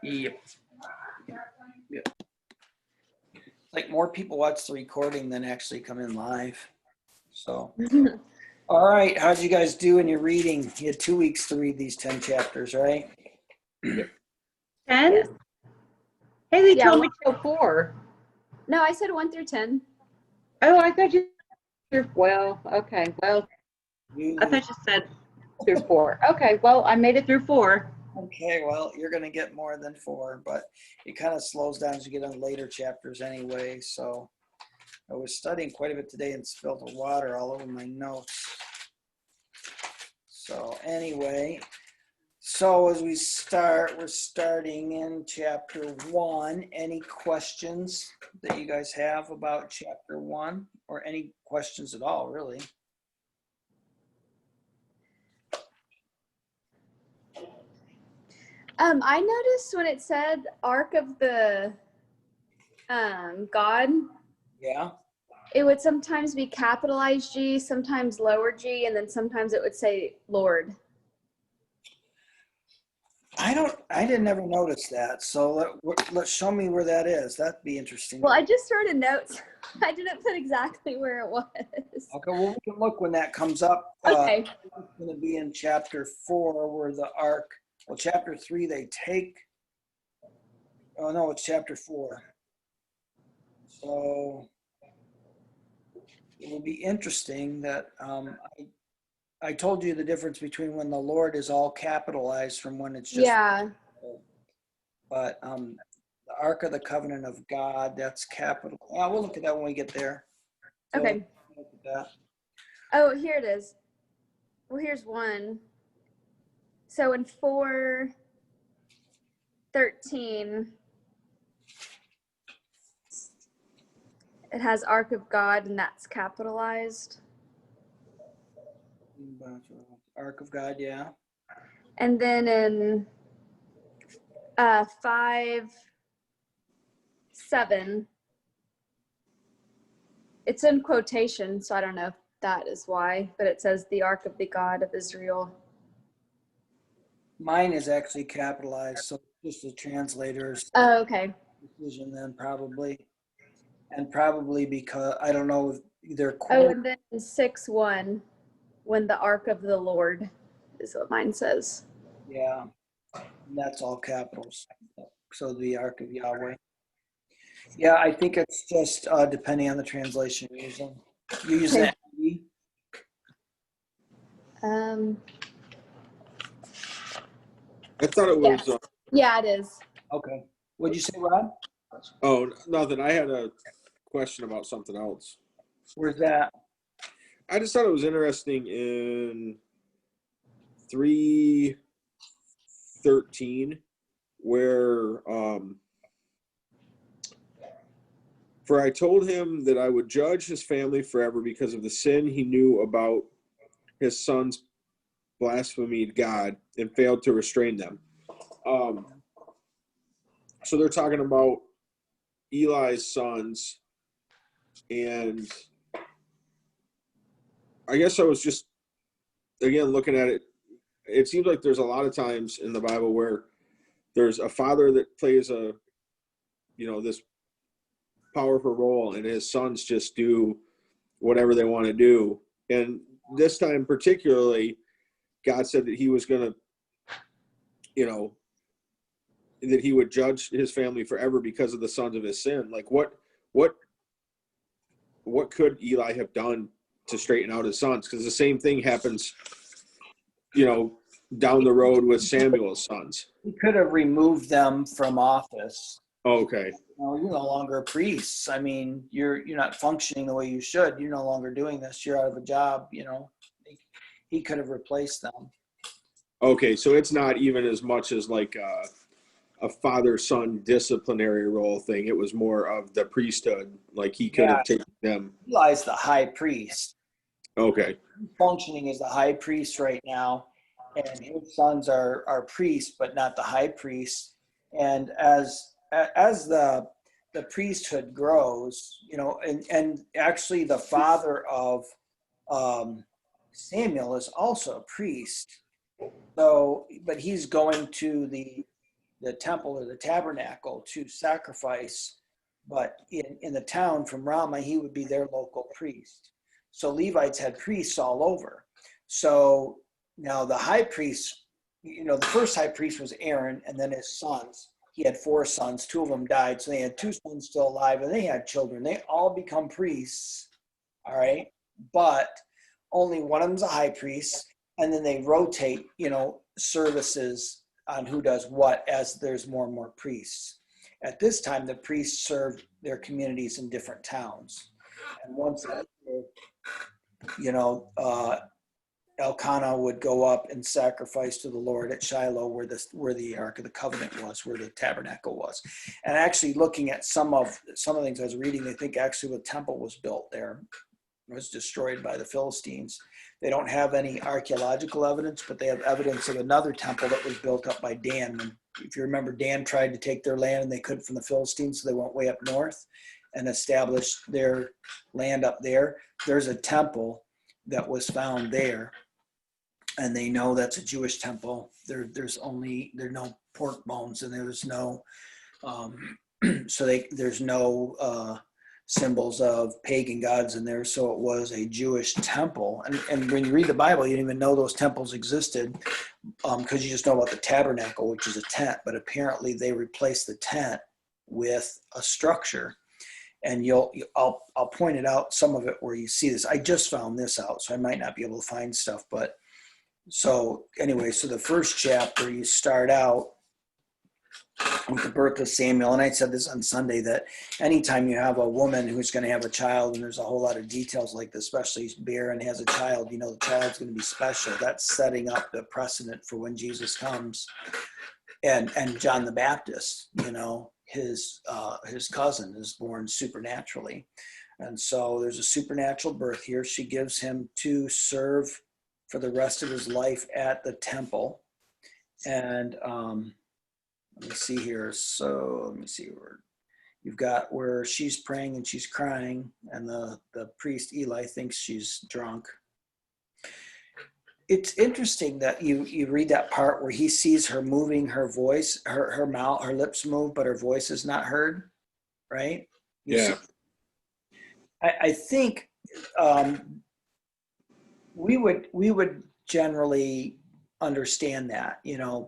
Yep. Yep. Like more people watch the recording than actually come in live. So, all right. How'd you guys do in your reading? You had 2 weeks to read these 10 chapters, right? 10? Yes. Haley Yeah, told me till 4. No, I said 1 through 10. Oh, I thought you. Well, okay. Well, I thought you said through 4. Okay. Well, I made it through 4. Okay, well, you're going to get more than 4, but it kind of slows down as you get on later chapters anyway. So I was studying quite a bit today and spilled the water all over my notes. So anyway, so as we start, we're starting in chapter 1. Any questions that you guys have about chapter 1 or any questions at all, really? I noticed when it said Ark of the God, Yeah. it would sometimes be capitalized G, sometimes lower G, and then sometimes it would say Lord. I didn't ever notice that. So let's show me where that is. That'd be interesting. Well, I just wrote a note. I didn't put exactly where it was. Okay, well, we can look when that comes up. Okay. It's going to be in chapter 4 where the ark, well, chapter 3, they take, oh no, it's chapter 4. So it will be interesting that I told you the difference between when the Lord is all capitalized from when it's just, Yeah. but the Ark of the Covenant of God, that's capital. We'll look at that when we get there. So Okay. look at that. Oh, here it is. Well, here's one. So in 4:13, it has Ark of God, and that's capitalized. Ark of God, yeah. And then in 5:7, it's in quotation, so I don't know if that is why, but it says the Ark of the God of Israel. Mine is actually capitalized, so just the translator's Oh, okay. decision then probably. And probably because, I don't know, if they're Oh, and then 6:1, when the Ark of the Lord is what mine says. yeah, and that's all capitals. So the Ark of Yahweh. Yeah, I think it's just depending on the translation you're using. You're using Okay. NIV? I thought it was. Yes. Yeah, it is. Okay. What'd you say, Rod? Oh, nothing. I had a question about something else. Where's that? I just thought it was interesting in 3:13 where for I told him that I would judge his family forever because of the sin he knew about his sons blasphemed God and failed to restrain them. So they're talking about Eli's sons, and I guess I was just, again, looking at it, it seems like there's a lot of times in the Bible where there's a father that plays this powerful role and his sons just do whatever they want to do. And this time particularly, God said that he was going to, that he would judge his family forever because of the sons of his sin. Like what could Eli have done to straighten out his sons? Because the same thing happens, down the road with Samuel's sons. He could have removed them from office. Okay. You're no longer priests. I mean, you're not functioning the way you should. You're no longer doing this. You're out of a job, He could have replaced them. Okay, so it's not even as much as like a father-son disciplinary role thing. It was more of the priesthood. Like he could have taken them. Eli's the high priest. Okay. Functioning as the high priest right now, and his sons are priests, but not the high priest. And as the priesthood grows, and actually the father of Samuel is also a priest. So, but he's going to the the temple or the tabernacle to sacrifice. But in the town from Ramah, he would be their local priest. So Levites had priests all over. So now the high priest, the first high priest was Aaron, and then his sons. He had 4 sons, 2 of them died. So they had 2 sons still alive, and they had children. They all become priests, all right? But only one of them's a high priest, and then they rotate, services on who does what as there's more and more priests. At this time, the priests served their communities in different towns. And once, Elkanah would go up and sacrifice to the Lord at Shiloh, where the Ark of the Covenant was, where the tabernacle was. And actually, looking at some of the things I was reading, they think actually the temple was built there. It was destroyed by the Philistines. They don't have any archaeological evidence, but they have evidence of another temple that was built up by Dan. If you remember, Dan tried to take their land and they couldn't from the Philistines, so they went way up north and established their land up there. There's a temple that was found there, and they know that's a Jewish temple. There's no pork bones, and there's no there's no symbols of pagan gods in there. So it was a Jewish temple. And when you read the Bible, you didn't even know those temples existed, because you just know about the tabernacle, which is a tent. But apparently they replaced the tent with a structure. And I'll point it out, some of it where you see this. I just found this out, so I might not be able to find stuff. But so anyway, so the first chapter, you start out with the birth of Samuel. And I said this on Sunday, that anytime you have a woman who's going to have a child, and there's a whole lot of details like this, especially barren, has a child, the child's going to be special. That's setting up the precedent for when Jesus comes. And John the Baptist, his cousin is born supernaturally. And so there's a supernatural birth here. She gives him to serve for the rest of his life at the temple. And let me see here. So let me see where you've got where she's praying and she's crying, and the priest Eli thinks she's drunk. It's interesting that you read that part where he sees her moving her voice, her mouth, her lips move, but her voice is not heard, right? Yeah. I think we would generally understand that,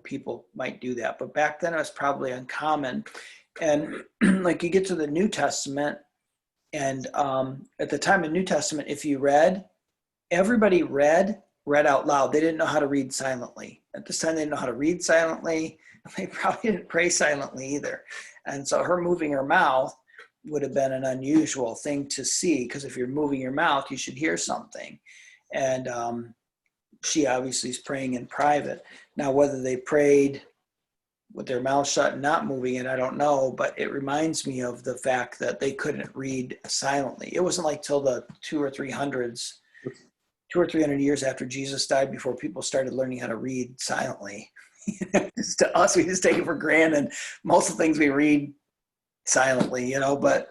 people might do that, but back then it was probably uncommon. And like you get to the New Testament, and at the time of New Testament, if you read, everybody read out loud. They didn't know how to read silently. At this time, they didn't know how to read silently. They probably didn't pray silently either. And so her moving her mouth would have been an unusual thing to see, because if you're moving your mouth, you should hear something. And she obviously is praying in private. Now, whether they prayed with their mouth shut and not moving it, I don't know, but it reminds me of the fact that they couldn't read silently. It wasn't like till the 200 or 300 years after Jesus died before people started learning how to read silently. Just to us, we just take it for granted. Most of the things we read silently, but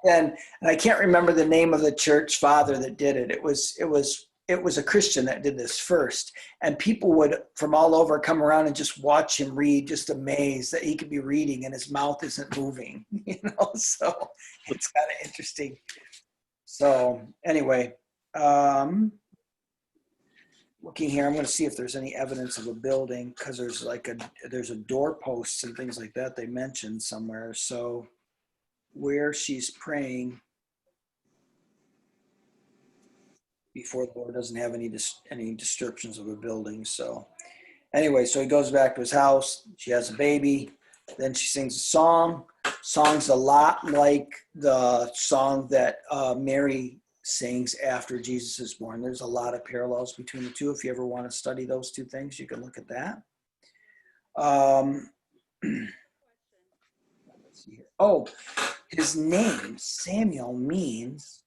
then, and I can't remember the name of the church father that did it. It was a Christian that did this first, and people would from all over come around and just watch him read, just amazed that he could be reading and his mouth isn't moving, so it's kind of interesting. So anyway, looking here, I'm going to see if there's any evidence of a building, because there's a doorposts and things like that they mentioned somewhere. So where she's praying before the Lord doesn't have any descriptions of a building. So anyway, so he goes back to his house. She has a baby. Then she sings a song. Song's a lot like the song that Mary sings after Jesus is born. There's a lot of parallels between the two. If you ever want to study those two things, you can look at that. Let's see here. Oh, his name, Samuel, means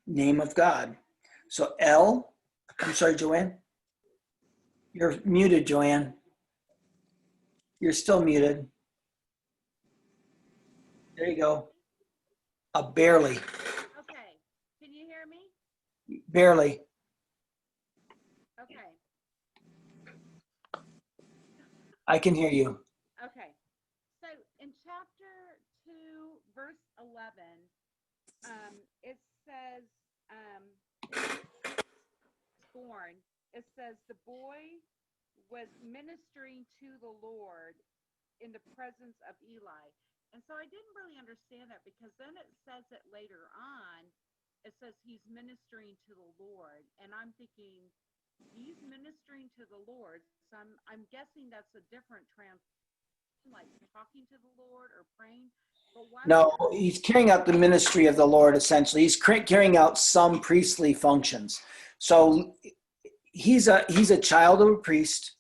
name of God. So I'm sorry, Joanne. You're muted, Joanne. You're still muted. There you go. Barely. Okay. Can you hear me? Barely. Okay. I can hear you. Okay. So in chapter 2, verse 11, it says, born, it says, the boy was ministering to the Lord in the presence of Eli. And so I didn't really understand that, because then it says it later on, it says he's ministering to the Lord. And I'm thinking, he's ministering to the Lord. So I'm guessing that's a different like talking to the Lord or praying. But why No, would he's carrying out the ministry of the Lord, essentially. He's carrying out some priestly functions. So he's a child of a priest.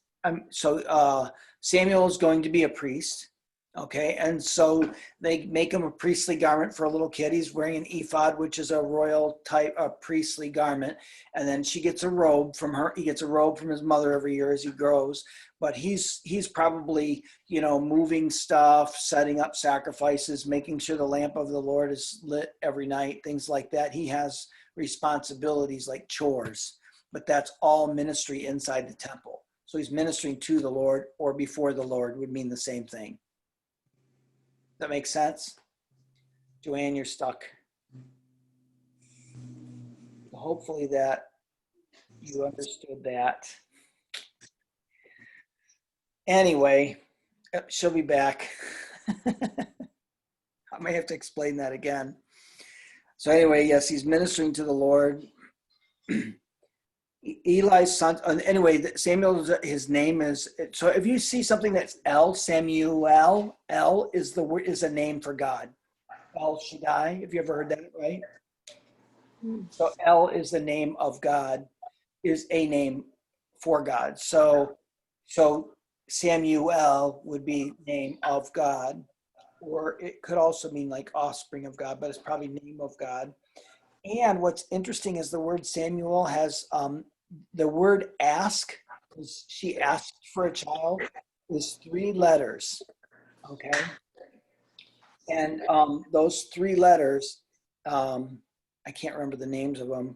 Samuel is going to be a priest. Okay, and so they make him a priestly garment for a little kid. He's wearing an ephod, which is a royal type of priestly garment. And then she gets a robe from her. He gets a robe from his mother every year as he grows. But he's probably, moving stuff, setting up sacrifices, making sure the lamp of the Lord is lit every night, things like that. He has responsibilities like chores, but that's all ministry inside the temple. So he's ministering to the Lord, or before the Lord would mean the same thing. That makes sense? Joanne, you're stuck. Hopefully that you understood that. Anyway, she'll be back. I may have to explain that again. So anyway, yes, he's ministering to the Lord. Eli's son, anyway, Samuel, his name is, so if you see something that's Samuel, El is a name for God. El Shaddai, if you ever heard that, right? So El is the name of God, is a name for God. So Samuel would be name of God, or it could also mean like offspring of God, but it's probably name of God. And what's interesting is the word Samuel has the word ask, she asked for a child, is 3 letters. Okay. And those 3 letters, I can't remember the names of them.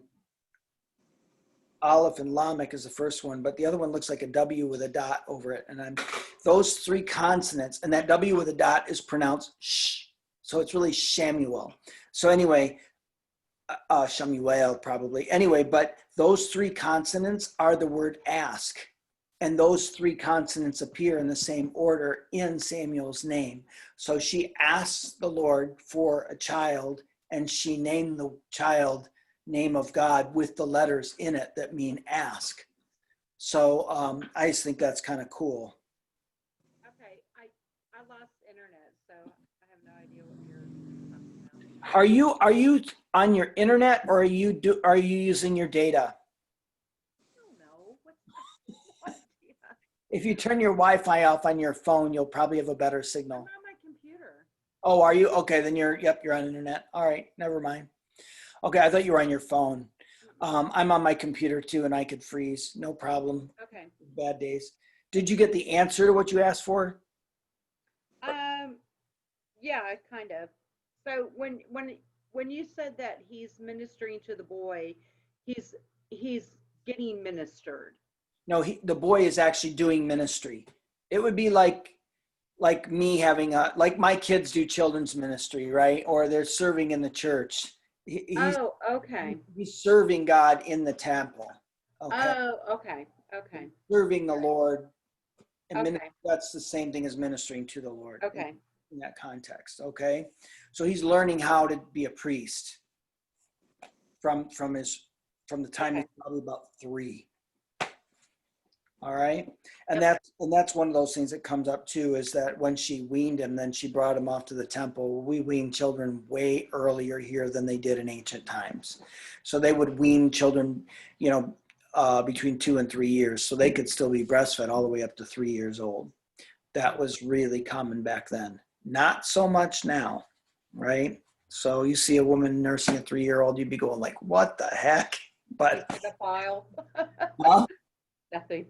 Aleph and Lamech is the first one, but the other one looks like a W with a dot over it. And those 3 consonants, and that W with a dot is pronounced sh. So it's really Shamuel. So anyway, Shamuel probably. Anyway, but those 3 consonants are the word ask. And those 3 consonants appear in the same order in Samuel's name. So she asked the Lord for a child, and she named the child name of God with the letters in it that mean ask. So I just think that's kind of cool. Okay, I lost internet, so I have no idea what you're talking about. Are you on your internet, or are you using your data? I don't know. What? Yeah. If you turn your Wi-Fi off on your phone, you'll probably have a better signal. I'm on my computer. Oh, are you? Okay, then you're on internet. All right, never mind. Okay, I thought you were on your phone. I'm on my computer too, and I could freeze. No problem. Okay. Bad days. Did you get the answer to what you asked for? Yeah, kind of. So when you said that he's ministering to the boy, he's getting ministered. No, the boy is actually doing ministry. It would be like me having like my kids do children's ministry, right? Or they're serving in the church. Okay. He's serving God in the temple. Okay. Oh, okay. Okay. Serving the Lord. And Okay. that's the same thing as ministering to the Lord. Okay. In that context. Okay. So he's learning how to be a priest from the time he's probably about 3. All right. And that's one of those things that comes up too, is that when she weaned him, then she brought him off to the temple. We wean children way earlier here than they did in ancient times. So they would wean children, between 2 and 3 years. So they could still be breastfed all the way up to 3 years old. That was really common back then. Not so much now, right? So you see a woman nursing a 3-year-old, you'd be going like, what the heck? But The file. huh? Nothing.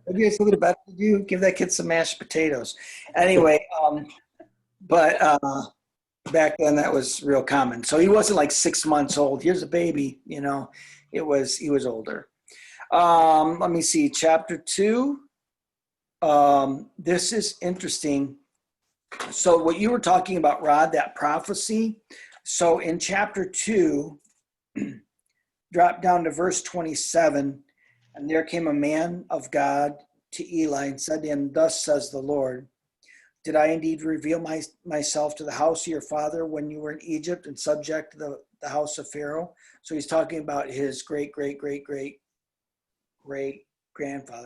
Maybe it's a little better to do. Give that kid some mashed potatoes. Anyway, but back then that was real common. So he wasn't like 6 months old. Here's a baby, he was older. Let me see, chapter 2. this is interesting. So what you were talking about, Rod, that prophecy. So in chapter 2, drop down to verse 27, and there came a man of God to Eli and said to him, thus says the Lord, did I indeed reveal myself to the house of your father when you were in Egypt and subject to the house of Pharaoh? So he's talking about his great grandfather.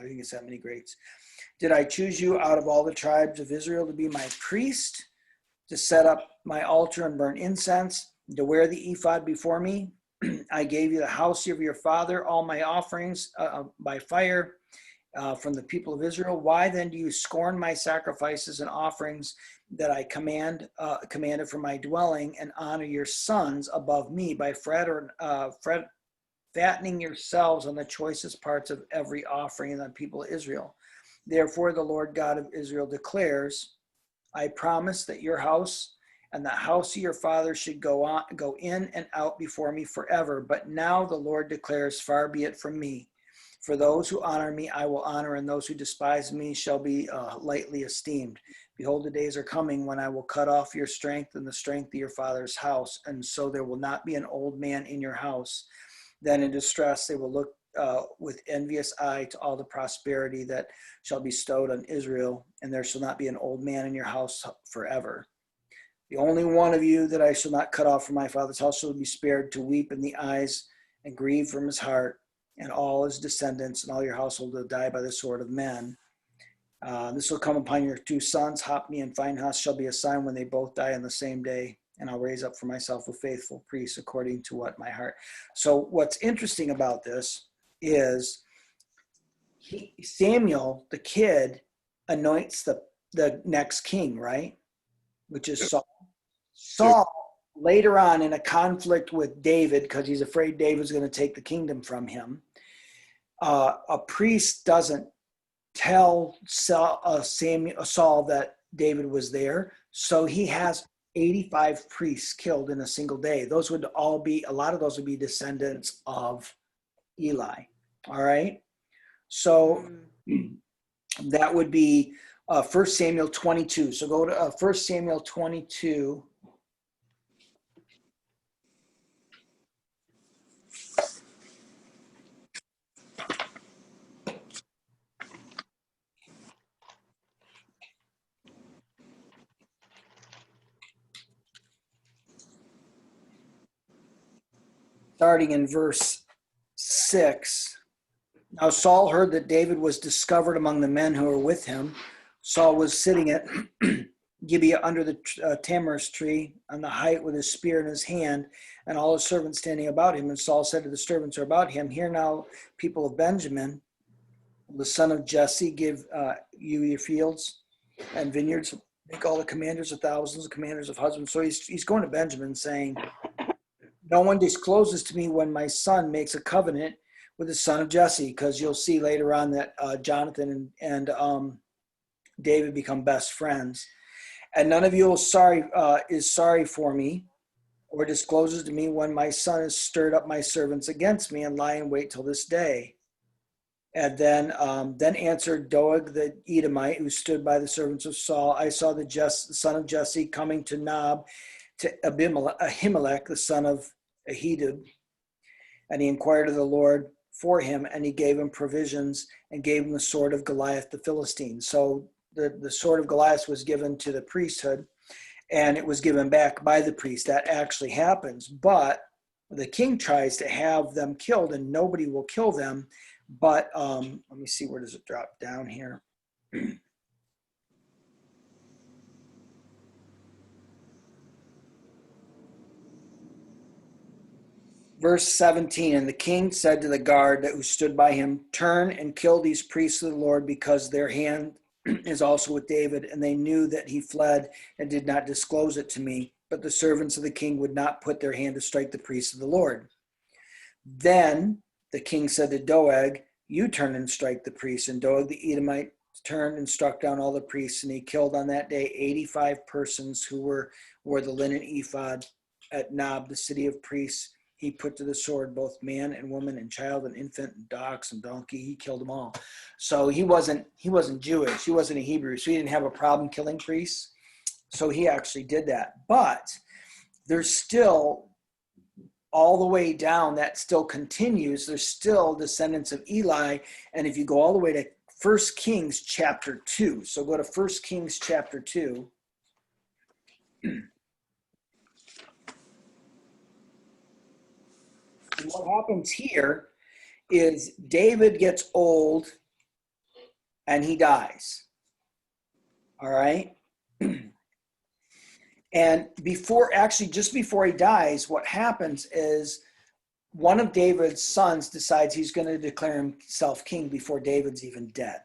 He gets that many greats. Did I choose you out of all the tribes of Israel to be my priest, to set up my altar and burn incense, to wear the ephod before me? I gave you the house of your father, all my offerings by fire from the people of Israel. Why then do you scorn my sacrifices and offerings that I commanded for my dwelling, and honor your sons above me by fattening yourselves on the choicest parts of every offering in the people of Israel? Therefore, the Lord God of Israel declares, I promise that your house and the house of your father should go in and out before me forever. But now the Lord declares, far be it from me. For those who honor me, I will honor, and those who despise me shall be lightly esteemed. Behold, the days are coming when I will cut off your strength and the strength of your father's house, and so there will not be an old man in your house. Then in distress they will look with envious eye to all the prosperity that shall be bestowed on Israel, and there shall not be an old man in your house forever. The only one of you that I shall not cut off from my father's house shall be spared to weep in the eyes and grieve from his heart, and all his descendants and all your household will die by the sword of men. This will come upon your 2 sons, Hophni and Phinehas, shall be a sign when they both die on the same day, and I'll raise up for myself a faithful priest according to what my heart. So what's interesting about this is Samuel, the kid, anoints the next king, right? Which is Saul. Saul, later on in a conflict with David, because he's afraid David's going to take the kingdom from him, a priest doesn't tell Saul that David was there, so he has 85 priests killed in a single day. Those would all be, a lot of those would be descendants of Eli. All right. So that would be 1 Samuel 22. So go to 1 Samuel 22. Starting in verse 6. Now Saul heard that David was discovered among the men who were with him. Saul was sitting at Gibeah under the tamarisk tree on the height with his spear in his hand, and all his servants standing about him. And Saul said to the servants who are about him, hear now, people of Benjamin, the son of Jesse, give you your fields and vineyards, make all the commanders of thousands, commanders of husbands. So he's going to Benjamin saying, no one discloses to me when my son makes a covenant with the son of Jesse, because you'll see later on that Jonathan and David become best friends. And none of you is sorry for me, or discloses to me when my son has stirred up my servants against me and lie in wait till this day. And then answered Doeg the Edomite, who stood by the servants of Saul, I saw the son of Jesse coming to Nob, to Ahimelech, the son of Ahitub, and he inquired of the Lord for him, and he gave him provisions and gave him the sword of Goliath the Philistine. So the sword of Goliath was given to the priesthood, and it was given back by the priest. That actually happens, but the king tries to have them killed, and nobody will kill them. But let me see, where does it drop down here? Verse 17, and the king said to the guard who stood by him, turn and kill these priests of the Lord, because their hand is also with David, and they knew that he fled and did not disclose it to me. But the servants of the king would not put their hand to strike the priests of the Lord. Then the king said to Doeg, you turn and strike the priests. And Doeg the Edomite turned and struck down all the priests, and he killed on that day 85 persons who wore the linen ephod at Nob, the city of priests, He put to the sword both man and woman and child and infant and ox and donkey. He killed them all. So he wasn't Jewish. He wasn't a Hebrew. So he didn't have a problem killing priests. So he actually did that. But there's still, all the way down, that still continues. There's still descendants of Eli. And if you go all the way to 1 Kings chapter 2. So go to 1 Kings chapter 2. And what happens here is David gets old and he dies. All right. And just before he dies, what happens is one of David's sons decides he's going to declare himself king before David's even dead.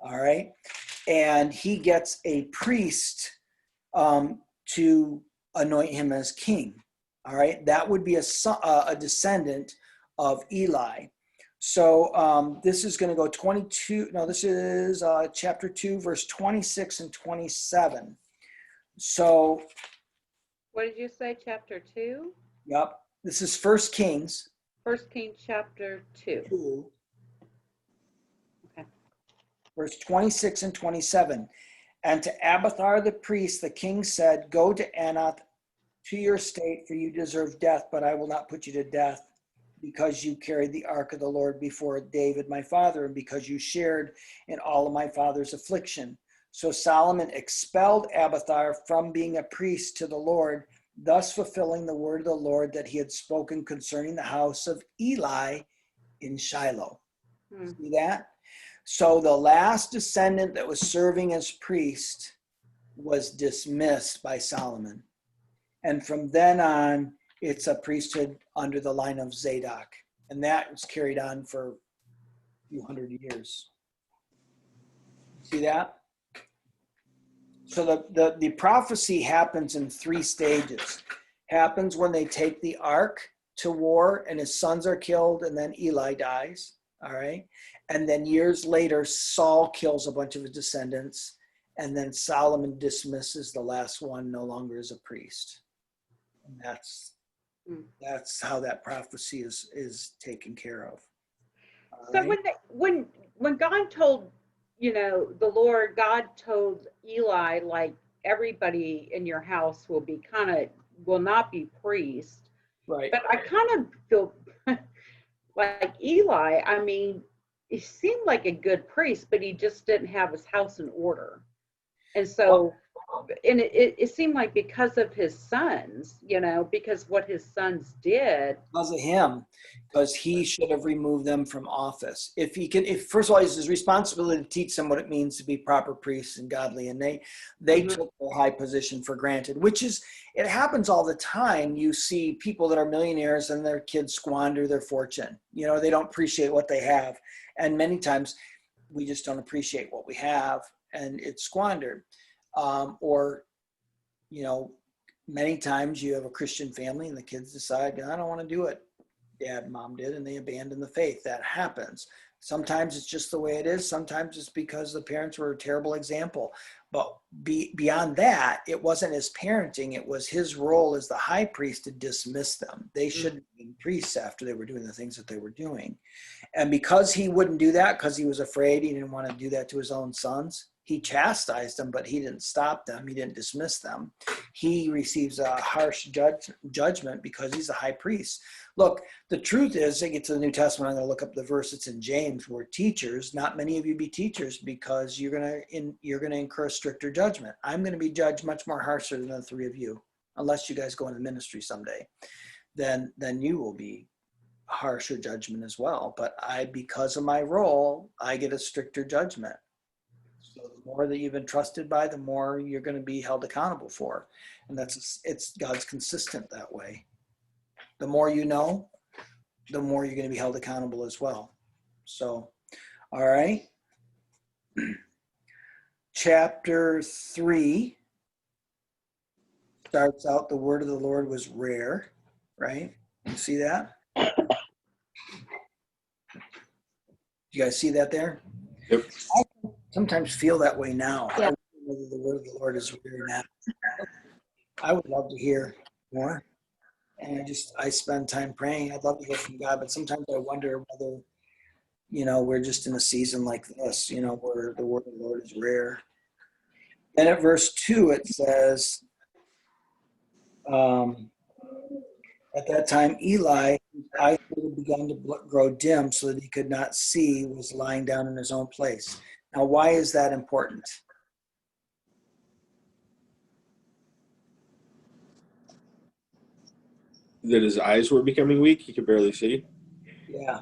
All right. And he gets a priest to anoint him as king. All right. That would be a descendant of Eli. So this is going to go 22. No, this is chapter 2, verse 26 and 27. So. What did you say, chapter 2? Yep. This is 1 Kings. 1 Kings chapter 2. 2. Okay. Verse 26 and 27. And to Abiathar the priest, the king said, go to Anath to your state, for you deserve death, but I will not put you to death, because you carried the ark of the Lord before David my father, and because you shared in all of my father's affliction. So Solomon expelled Abiathar from being a priest to the Lord, thus fulfilling the word of the Lord that he had spoken concerning the house of Eli in Shiloh. See that? So the last descendant that was serving as priest was dismissed by Solomon. And from then on, it's a priesthood under the line of Zadok. And that was carried on for a few hundred years. See that? So the prophecy happens in 3 stages. Happens when they take the ark to war and his sons are killed, and then Eli dies. All right. And then years later, Saul kills a bunch of his descendants, and then Solomon dismisses the last one, no longer as a priest. And that's how that prophecy is taken care of. All So right? when God told, the Lord, God told Eli, like, everybody in your house will not be priest. Right. But I kind of feel like Eli, I mean, he seemed like a good priest, but he just didn't have his house in order. And so, and it seemed like because of his sons, because what his sons did. Because of him, because he should have removed them from office. If first of all, it's his responsibility to teach them what it means to be proper priests and godly, and they took their high position for granted, it happens all the time. You see people that are millionaires and their kids squander their fortune. They don't appreciate what they have, and many times we just don't appreciate what we have, and it's squandered. Many times you have a Christian family and the kids decide, I don't want to do it. Dad and mom did, and they abandon the faith. That happens. Sometimes it's just the way it is. Sometimes it's because the parents were a terrible example. But beyond that, it wasn't his parenting. It was his role as the high priest to dismiss them. They shouldn't have been priests after they were doing the things that they were doing. And because he wouldn't do that, because he was afraid, he didn't want to do that to his own sons, he chastised them, but he didn't stop them. He didn't dismiss them. He receives a harsh judgment because he's a high priest. Look, the truth is, I get to the New Testament, I'm going to look up the verse. It's in James, where teachers, not many of you be teachers, because you're going to incur a stricter judgment. I'm going to be judged much more harsher than the 3 of you, unless you guys go into ministry someday. Then you will be harsher judgment as well. But because of my role, I get a stricter judgment. So the more that you've been trusted by, the more you're going to be held accountable for. And it's God's consistent that way. The more you know, the more you're going to be held accountable as well. So, all right. Chapter 3 starts out, the word of the Lord was rare, right? You see that? You guys see that there? Yep. I sometimes feel that way now. Yeah. I don't know whether the word of the Lord is rare now. I would love to hear more. And I spend time praying. I'd love to hear from God, but sometimes I wonder whether, we're just in a season like this, where the word of the Lord is rare. And at verse 2, it says, at that time, Eli, whose eyes had begun to grow dim so that he could not see, was lying down in his own place. Now, why is that important? That his eyes were becoming weak. He could barely see. Yeah.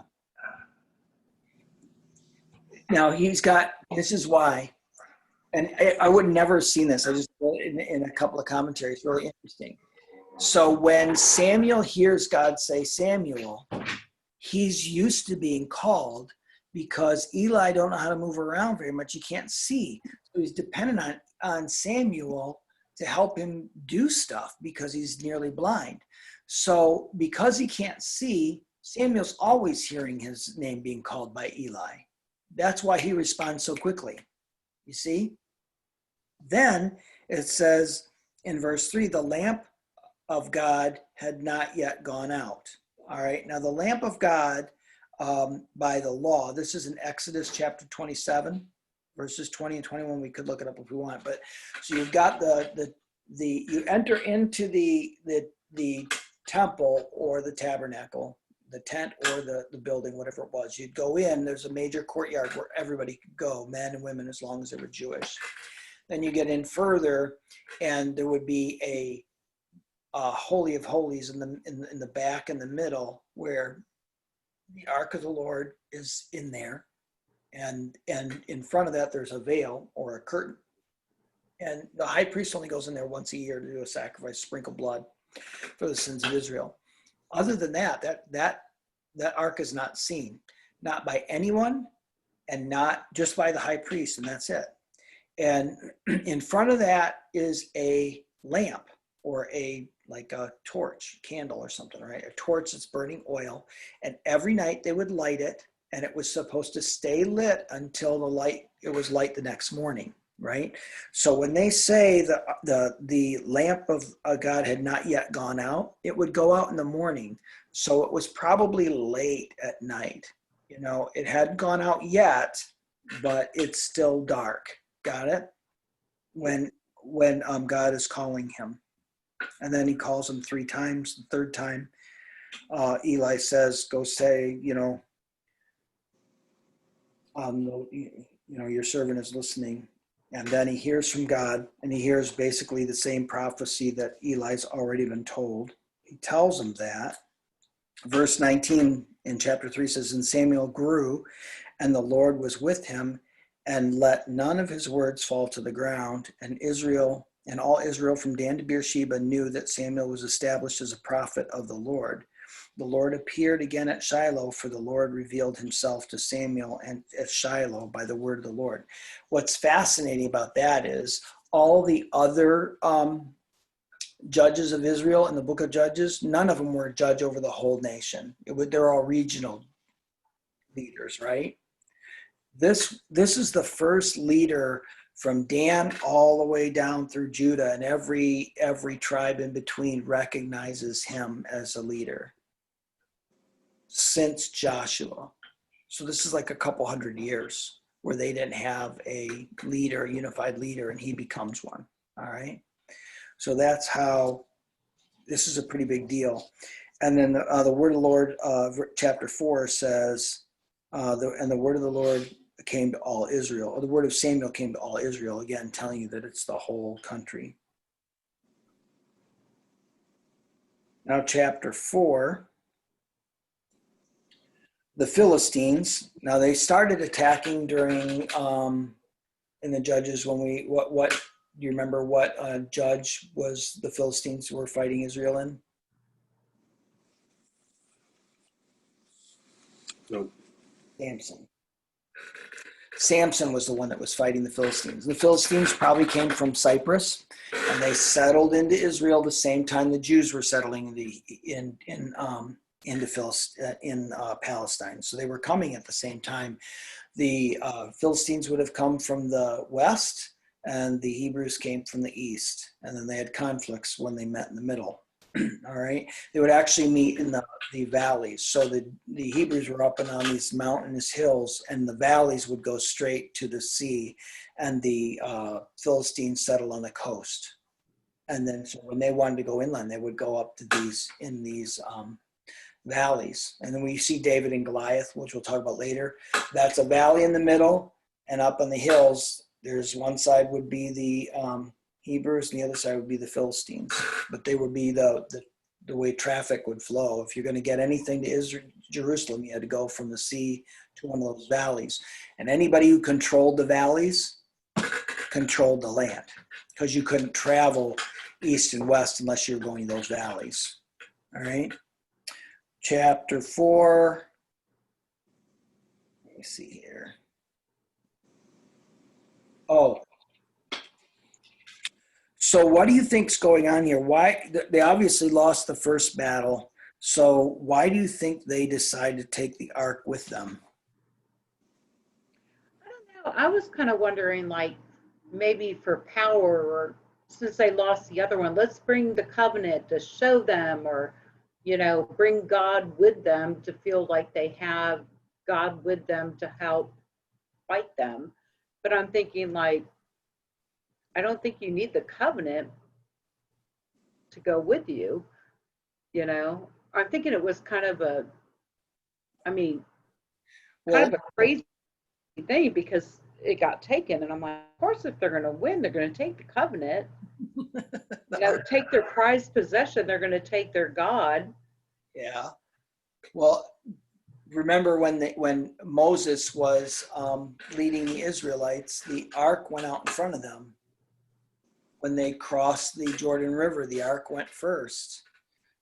Now, this is why, and I would never have seen this. I just read it in a couple of commentaries. Really interesting. So when Samuel hears God say Samuel, he's used to being called because Eli don't know how to move around very much. He can't see. So he's dependent on Samuel to help him do stuff because he's nearly blind. So because he can't see, Samuel's always hearing his name being called by Eli. That's why he responds so quickly. You see? Then it says in verse 3, the lamp of God had not yet gone out. All right. Now the lamp of God by the law, this is in Exodus chapter 27, verses 20 and 21. We could look it up if we want. But so you've got you enter into the temple or the tabernacle, the tent or the building, whatever it was. You'd go in, there's a major courtyard where everybody could go, men and women, as long as they were Jewish. Then you get in further and there would be a Holy of Holies in the back and the middle where the Ark of the Lord is in there. And in front of that, there's a veil or a curtain. And the high priest only goes in there once a year to do a sacrifice, sprinkle blood for the sins of Israel. Other than that ark is not seen, not by anyone and not just by the high priest, and that's it. And in front of that is a lamp or like a torch, candle or something, right? A torch that's burning oil. And every night they would light it, and it was supposed to stay lit until it was light the next morning, right? So when they say the lamp of God had not yet gone out, it would go out in the morning. So it was probably late at night. It hadn't gone out yet, but it's still dark. Got it? When God is calling him. And then he calls him 3 times. The third time, Eli says, go say, your servant is listening. And then he hears from God, and he hears basically the same prophecy that Eli's already been told. He tells him that. Verse 19 in chapter 3 says, and Samuel grew, and the Lord was with him, and let none of his words fall to the ground. And all Israel from Dan to Beersheba knew that Samuel was established as a prophet of the Lord. The Lord appeared again at Shiloh, for the Lord revealed himself to Samuel and at Shiloh by the word of the Lord. What's fascinating about that is all the other judges of Israel in the book of Judges, none of them were a judge over the whole nation. They're all regional leaders, right? This is the first leader from Dan all the way down through Judah, and every tribe in between recognizes him as a leader since Joshua. So this is like a couple hundred years where they didn't have a leader, a unified leader, and he becomes one. All right. So that's how this is a pretty big deal. And then the word of the Lord, chapter 4 says, and the word of the Lord came to all Israel, or the word of Samuel came to all Israel, again, telling you that it's the whole country. Now, chapter 4, the Philistines. Now, they started attacking during, in the Judges, when what do you remember what judge was the Philistines were fighting Israel in? Nope. Samson was the one that was fighting the Philistines. The Philistines probably came from Cyprus, and they settled into Israel the same time the Jews were settling in Palestine. So they were coming at the same time. The Philistines would have come from the west, and the Hebrews came from the east. And then they had conflicts when they met in the middle. All right. They would actually meet in the valleys. So the Hebrews were up and on these mountainous hills, and the valleys would go straight to the sea, and the Philistines settled on the coast. And then so when they wanted to go inland, they would go up to these valleys. And then we see David and Goliath, which we'll talk about later. That's a valley in the middle, and up on the hills, there's one side would be the Hebrews, and the other side would be the Philistines. But they would be the way traffic would flow. If you're going to get anything to Israel, Jerusalem, you had to go from the sea to one of those valleys. And anybody who controlled the valleys controlled the land, because you couldn't travel east and west unless you were going to those valleys. All right. Chapter 4. Let me see here. Oh. So what do you think's going on here? Why they obviously lost the first battle. So why do you think they decided to take the ark with them? I don't know. I was kind of wondering, like, maybe for power, or since they lost the other one, let's bring the covenant to show them, or, bring God with them to feel like they have God with them to help fight them. But I'm thinking, like, I don't think you need the covenant to go with you, I'm thinking it was kind of kind of a crazy thing, because it got taken. And I'm like, of course, if they're going to win, they're going to take the covenant, take their prized possession. They're going to take their God. Yeah. Well, remember when Moses was leading the Israelites, the ark went out in front of them. When they crossed the Jordan River, the ark went first.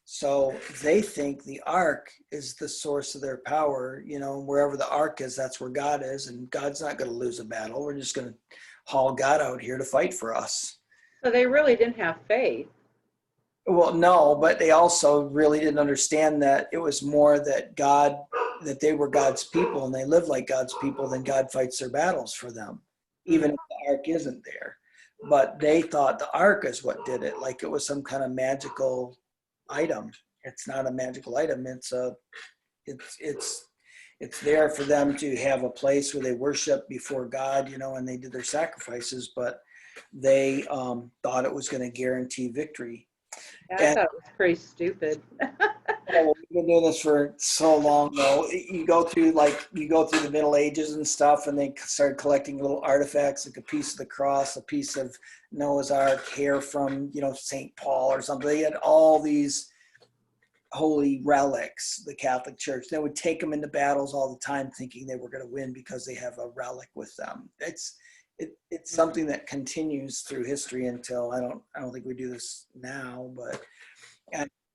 So they think the ark is the source of their power. Wherever the ark is, that's where God is. And God's not going to lose a battle. We're just going to haul God out here to fight for us. So they really didn't have faith. Well, no, but they also really didn't understand that it was more that they were God's people and they live like God's people, then God fights their battles for them, even if the ark isn't there. But they thought the ark is what did it, like it was some kind of magical item. It's not a magical item. It's there for them to have a place where they worship before God, and they did their sacrifices, but they thought it was going to guarantee victory. I thought it was pretty stupid. We've been doing this for so long, though. You go through the Middle Ages and stuff, and they started collecting little artifacts, like a piece of the cross, a piece of Noah's Ark, hair from St. Paul or something. They had all these holy relics, the Catholic Church. They would take them into battles all the time, thinking they were going to win because they have a relic with them. It's something that continues through history until I don't think we do this now, but.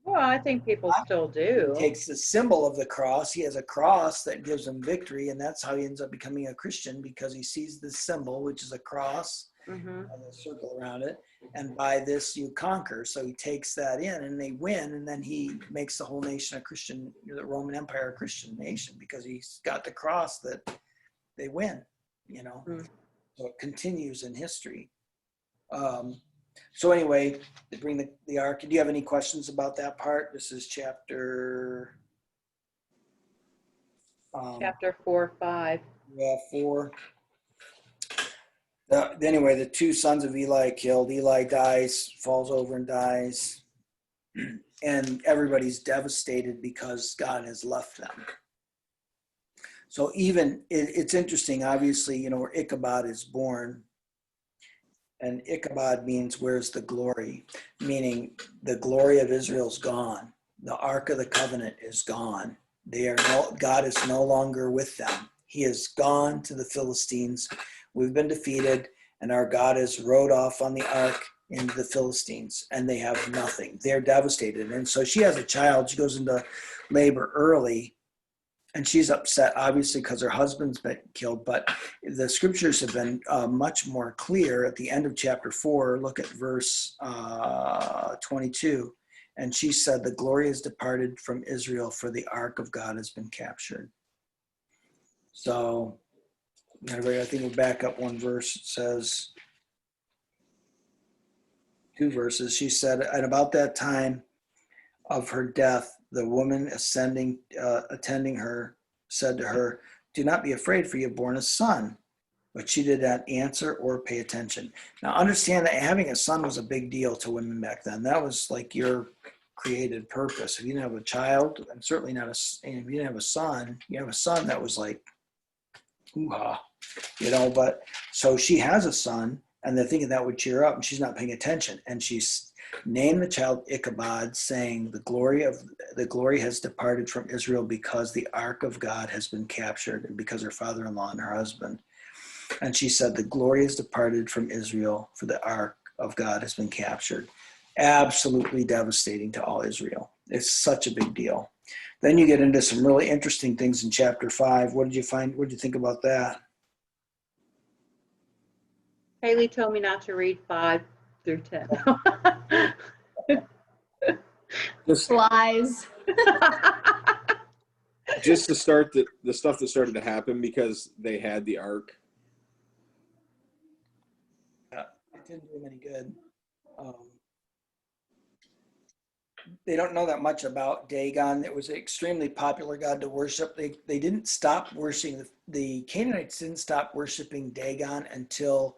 Well, I think people still do. He takes the symbol of the cross. He has a cross that gives him victory, and that's how he ends up becoming a Christian, because he sees the symbol, which is a cross, and a circle around it, and by this you conquer. So he takes that in, and they win, and then he makes the whole nation a Christian, the Roman Empire a Christian nation, because he's got the cross that they win, So it continues in history. So anyway, they bring the ark. Do you have any questions about that part? This is chapter 4, 5. Yeah, 4. Anyway, the two sons of Eli killed. Eli dies, falls over and dies. And everybody's devastated because God has left them. So even, it's interesting, obviously, where Ichabod is born. And Ichabod means where's the glory, meaning the glory of Israel's gone. The Ark of the Covenant is gone. God is no longer with them. He is gone to the Philistines. We've been defeated, and our God has rode off on the ark into the Philistines, and they have nothing. They're devastated. And so she has a child. She goes into labor early, and she's upset, obviously, because her husband's been killed. But the scriptures have been much more clear. At the end of chapter 4, look at verse 22. And she said, the glory has departed from Israel, for the ark of God has been captured. So, I think we'll back up one verse. It says, 2 verses. She said, at about that time, of her death, the woman attending her, said to her, "Do not be afraid, for you have borne a son." But she did not answer or pay attention. Now, understand that having a son was a big deal to women back then. That was like your created purpose. If you didn't have a child, and certainly not if you didn't have a son, you have a son, that was like, hoo-ha, but so she has a son, and they're thinking that would cheer up, and she's not paying attention. And she's named the child Ichabod, saying, the glory has departed from Israel because the ark of God has been captured, and because her father-in-law and her husband. And she said, the glory has departed from Israel, for the ark of God has been captured. Absolutely devastating to all Israel. It's such a big deal. Then you get into some really interesting things in chapter 5. What did you find? What did you think about that? Haley told me not to read 5 through 10. Just, Lies. just to start the stuff that started to happen because they had the ark. It didn't do them any good. They don't know that much about Dagon. It was an extremely popular god to worship. They didn't stop worshiping, the Canaanites didn't stop worshiping Dagon until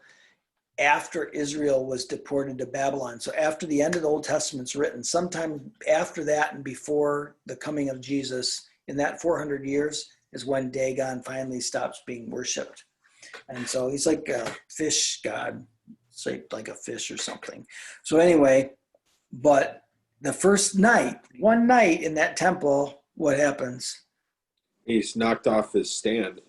after Israel was deported to Babylon. So after the end of the Old Testament's written, sometime after that and before the coming of Jesus, in that 400 years is when Dagon finally stops being worshipped. And so he's like a fish god, shaped like a fish or something. So anyway, but the first night, one night in that temple, what happens? He's knocked off his stand.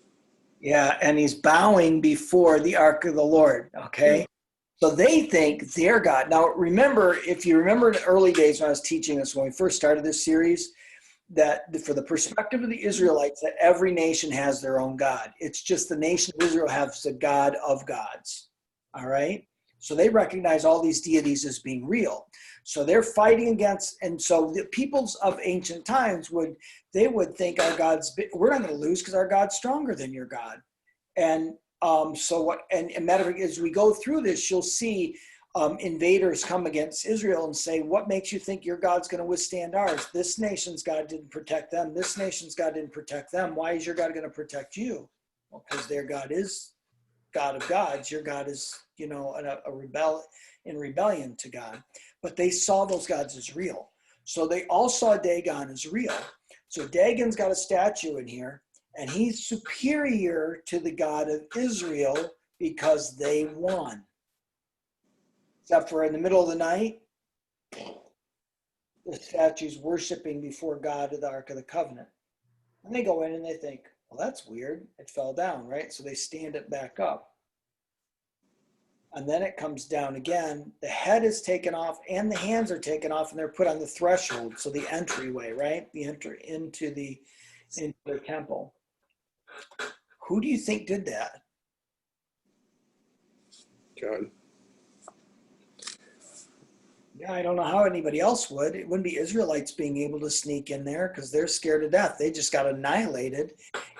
Yeah, and he's bowing before the ark of the Lord, okay? So they think their God. Now, remember, if you remember in the early days when I was teaching this, when we first started this series, that for the perspective of the Israelites, that every nation has their own God. It's just the nation of Israel has the God of gods, all right? So they recognize all these deities as being real. So they're fighting against, and so the peoples of ancient times would think our God's, we're not going to lose because our God's stronger than your God. And so what, and matter of fact, as we go through this, you'll see invaders come against Israel and say, what makes you think your God's going to withstand ours? This nation's God didn't protect them. This nation's God didn't protect them. Why is your God going to protect you? Well, because their God is God of gods. Your God is, in rebellion to God. But they saw those gods as real. So they all saw Dagon as real. So Dagon's got a statue in here, and he's superior to the God of Israel because they won. Except for in the middle of the night, the statue's worshiping before God of the Ark of the Covenant. And they go in and they think, well, that's weird. It fell down, right? So they stand it back up. And then it comes down again. The head is taken off and the hands are taken off, and they're put on the threshold. So the entryway, right? The entry into the temple. Who do you think did that? God. Yeah, I don't know how anybody else would. It wouldn't be Israelites being able to sneak in there because they're scared to death. They just got annihilated,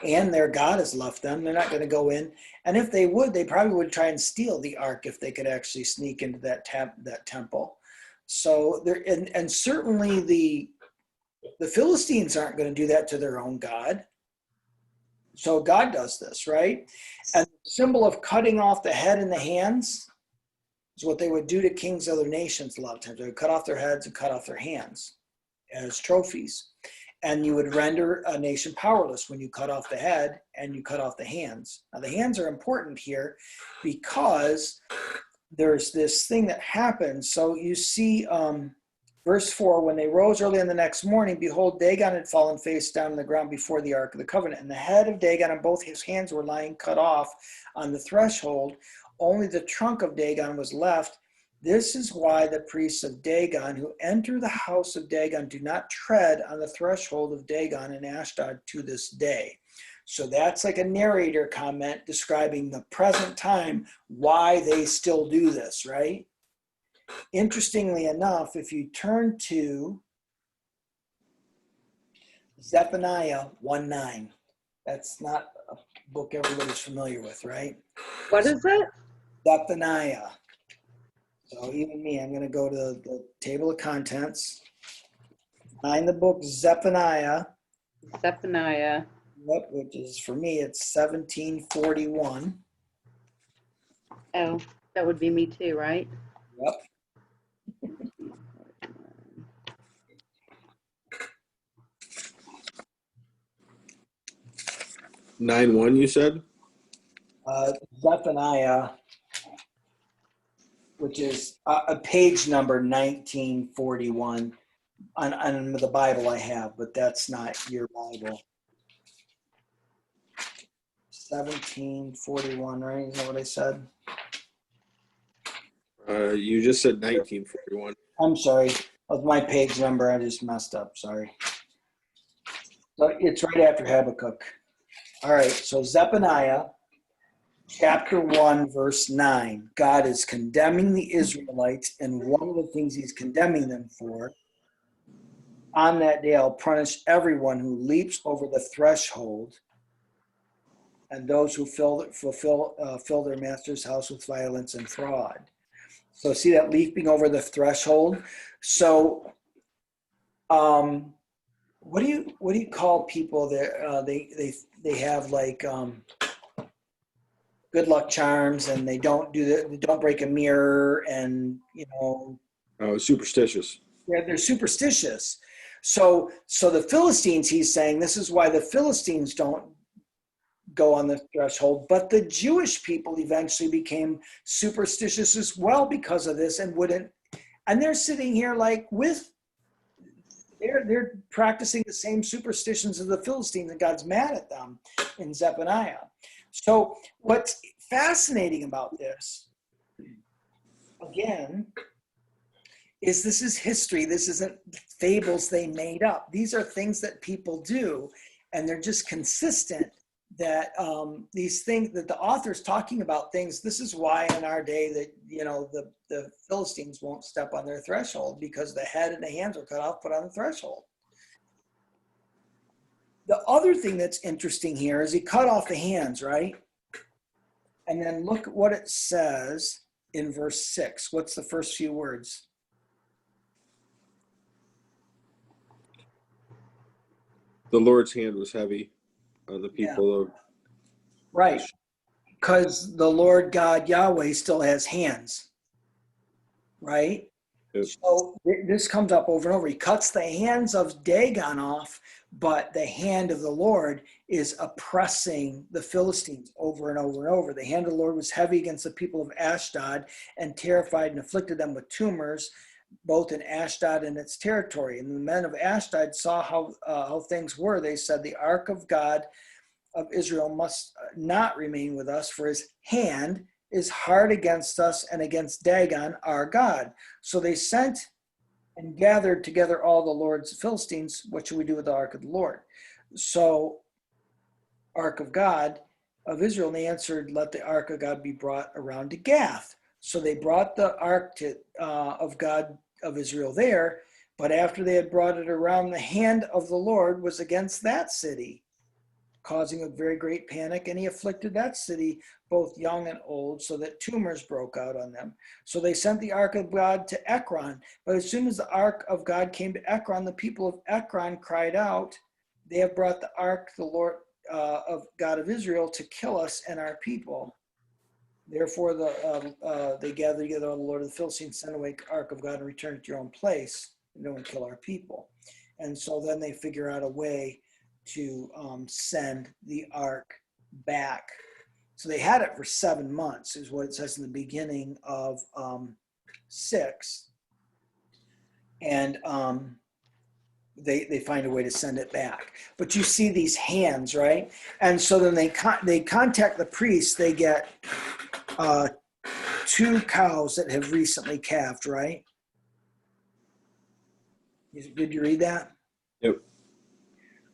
and their God has left them. They're not going to go in. And if they would, they probably would try and steal the ark if they could actually sneak into that temple. So there, and certainly the Philistines aren't going to do that to their own God. So God does this, right? And the symbol of cutting off the head and the hands is what they would do to kings of other nations a lot of times. They would cut off their heads and cut off their hands as trophies. And you would render a nation powerless when you cut off the head and you cut off the hands. Now, the hands are important here because there's this thing that happens. So you see verse 4, when they rose early on the next morning, behold, Dagon had fallen face down on the ground before the Ark of the Covenant. And the head of Dagon and both his hands were lying cut off on the threshold. Only the trunk of Dagon was left. This is why the priests of Dagon who enter the house of Dagon do not tread on the threshold of Dagon in Ashdod to this day. So that's like a narrator comment describing the present time, why they still do this, right? Interestingly enough, if you turn to Zephaniah 1:9, that's not a book everybody's familiar with, right? What is it? Zephaniah. So even me, I'm going to go to the table of contents. Find the book Zephaniah, Zephaniah. which is, for me, it's 1741. Oh, that would be me too, right? Yep. 9:1, you said? Zephaniah, which is a page number 1941 on the Bible I have, but that's not your Bible. 1741, right? Is that what I said? You just said 1941. I'm sorry. Of my page number, I just messed up. Sorry. So it's right after Habakkuk. All right. So Zephaniah, chapter 1, verse 9. God is condemning the Israelites, and one of the things he's condemning them for, on that day I'll punish everyone who leaps over the threshold and those who fill their master's house with violence and fraud. So see that leaping over the threshold? So what do you call people that they have like good luck charms, and they don't break a mirror, and Superstitious. yeah, they're superstitious. So the Philistines, he's saying, this is why the Philistines don't go on the threshold, but the Jewish people eventually became superstitious as well because of this, and they're sitting here like they're practicing the same superstitions of the Philistines, and God's mad at them in Zephaniah. So what's fascinating about this, again, is this is history. This isn't fables they made up. These are things that people do, and they're just consistent. That these things that the author's talking about things. This is why in our day that the Philistines won't step on their threshold, because the head and the hands are cut off, put on the threshold. The other thing that's interesting here is he cut off the hands, right? And then look at what it says in verse 6. What's the first few words? The Lord's hand was heavy on the people of. Right. Because the Lord God Yahweh still has hands. Right? Yep. So this comes up over and over. He cuts the hands of Dagon off, but the hand of the Lord is oppressing the Philistines over and over and over. The hand of the Lord was heavy against the people of Ashdod, and terrified and afflicted them with tumors, both in Ashdod and its territory. And the men of Ashdod saw how things were. They said, the ark of God of Israel must not remain with us, for his hand is hard against us and against Dagon, our God. So they sent and gathered together all the Lord's Philistines. What should we do with the ark of the Lord? So, ark of God of Israel, and they answered, let the ark of God be brought around to Gath. So they brought the ark of God of Israel there, but after they had brought it around, the hand of the Lord was against that city, causing a very great panic, and he afflicted that city, both young and old, so that tumors broke out on them. So they sent the ark of God to Ekron. But as soon as the ark of God came to Ekron, the people of Ekron cried out, they have brought the ark, the Lord of God of Israel, to kill us and our people. Therefore, they gathered together all the Lord of the Philistines, send away the ark of God and return it to your own place, and don't kill our people. And so then they figure out a way to send the ark back. So they had it for 7 months, is what it says in the beginning of 6. And they find a way to send it back. But you see these hands, right? And so then they contact the priests. They get 2 cows that have recently calved, right? Did you read that? Yep.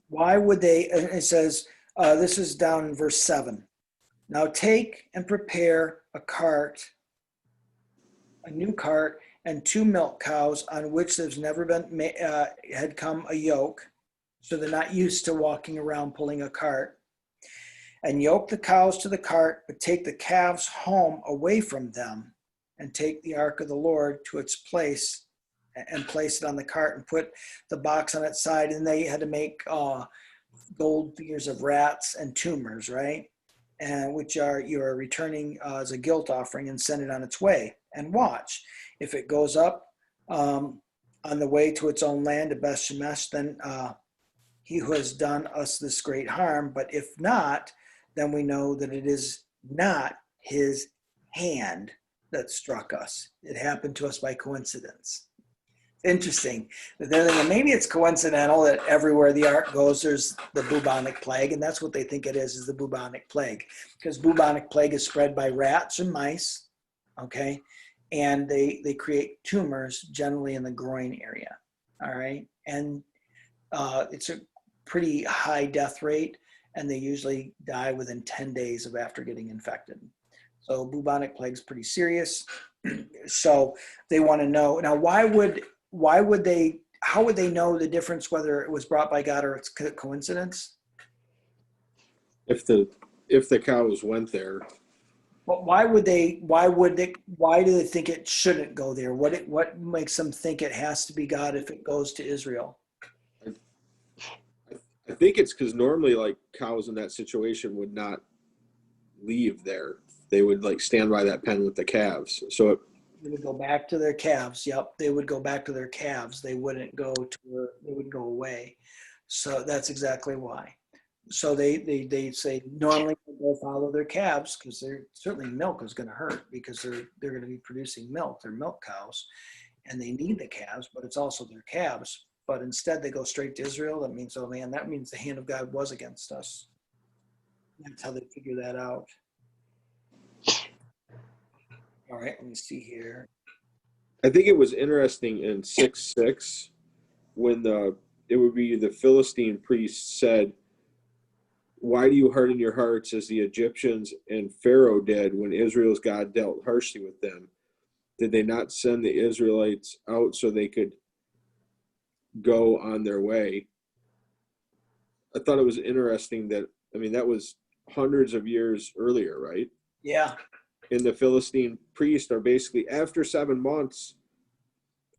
Why would they? It says, this is down in verse 7. Now take and prepare a new cart, and 2 milk cows on which there's never been had come a yoke, so they're not used to walking around pulling a cart. And yoke the cows to the cart, but take the calves home away from them, and take the ark of the Lord to its place and place it on the cart and put the box on its side. And they had to make gold figures of rats and tumors, right? And which you are returning as a guilt offering, and send it on its way. And watch, if it goes up on the way to its own land, to Beth Shemesh, then he who has done us this great harm. But if not, then we know that it is not his hand that struck us. It happened to us by coincidence. Interesting that they're thinking maybe it's coincidental that everywhere the ark goes, there's the bubonic plague, and that's what they think it is the bubonic plague, because bubonic plague is spread by rats and mice, okay, and they create tumors generally in the groin area, all right, and it's a pretty high death rate, and they usually die within 10 days of after getting infected. So bubonic plague is pretty serious. So they want to know now, how would they know the difference whether it was brought by God or it's coincidence? If the cows went there. But why do they think it shouldn't go there? What makes them think it has to be God if it goes to Israel? I think it's because normally, like, cows in that situation would not leave there. They would, like, stand by that pen with the calves. So They would go back to their calves. Yep, they would go back to their calves. They wouldn't go away. So that's exactly why. So they say normally they'll follow their calves, because certainly milk is going to hurt, because they're going to be producing milk. They're milk cows, and they need the calves, but it's also their calves. But instead they go straight to Israel. That means, oh man, that means the hand of God was against us. That's how they figure that out. All right, let me see here. I think it was interesting in 6:6 when it would be the Philistine priest said, "Why do you harden your hearts as the Egyptians and Pharaoh did when Israel's God dealt harshly with them? Did they not send the Israelites out so they could go on their way?" I thought it was interesting that was hundreds of years earlier, right? Yeah. And the Philistine priests are basically, after 7 months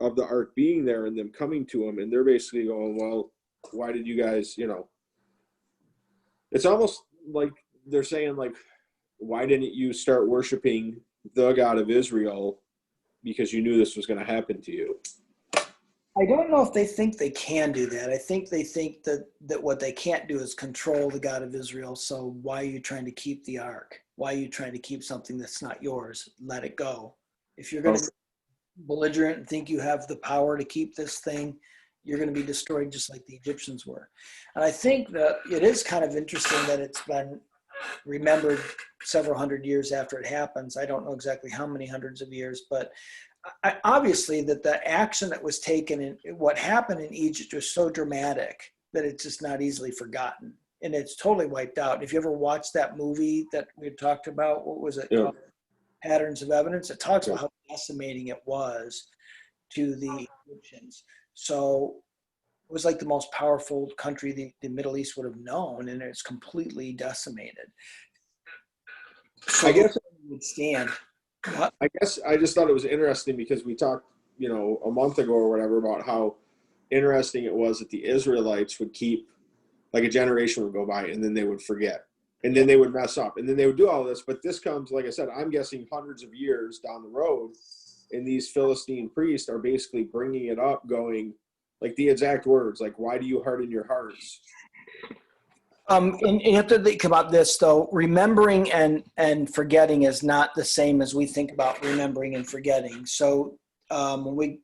of the ark being there and them coming to them, and they're basically going, well, why did you guys, it's almost like they're saying, like, why didn't you start worshiping the God of Israel, because you knew this was going to happen to you? I don't know if they think they can do that. I think they think that what they can't do is control the God of Israel. So why are you trying to keep the ark? Why are you trying to keep something that's not yours? Let it go. If you're going to be belligerent and think you have the power to keep this thing, you're going to be destroyed just like the Egyptians were. And I think that it is kind of interesting that it's been remembered several hundred years after it happens. I don't know exactly how many hundreds of years, but obviously that the action that was taken and what happened in Egypt was so dramatic that it's just not easily forgotten, and it's totally wiped out. If you ever watched that movie that we had talked about, what was it? Yeah. Patterns of Evidence. It talks about how decimating it was to the Egyptians. So it was like the most powerful country the Middle East would have known, and it's completely decimated. So I guess it would stand. What? I guess I just thought it was interesting because we talked, a month ago or whatever, about how interesting it was that the Israelites would keep, like, a generation would go by and then they would forget, and then they would mess up, and then they would do all this. But this comes, like I said, I'm guessing hundreds of years down the road, and these Philistine priests are basically bringing it up, going, like, the exact words, like, why do you harden your hearts? And you have to think about this, though. Remembering and forgetting is not the same as we think about remembering and forgetting. So when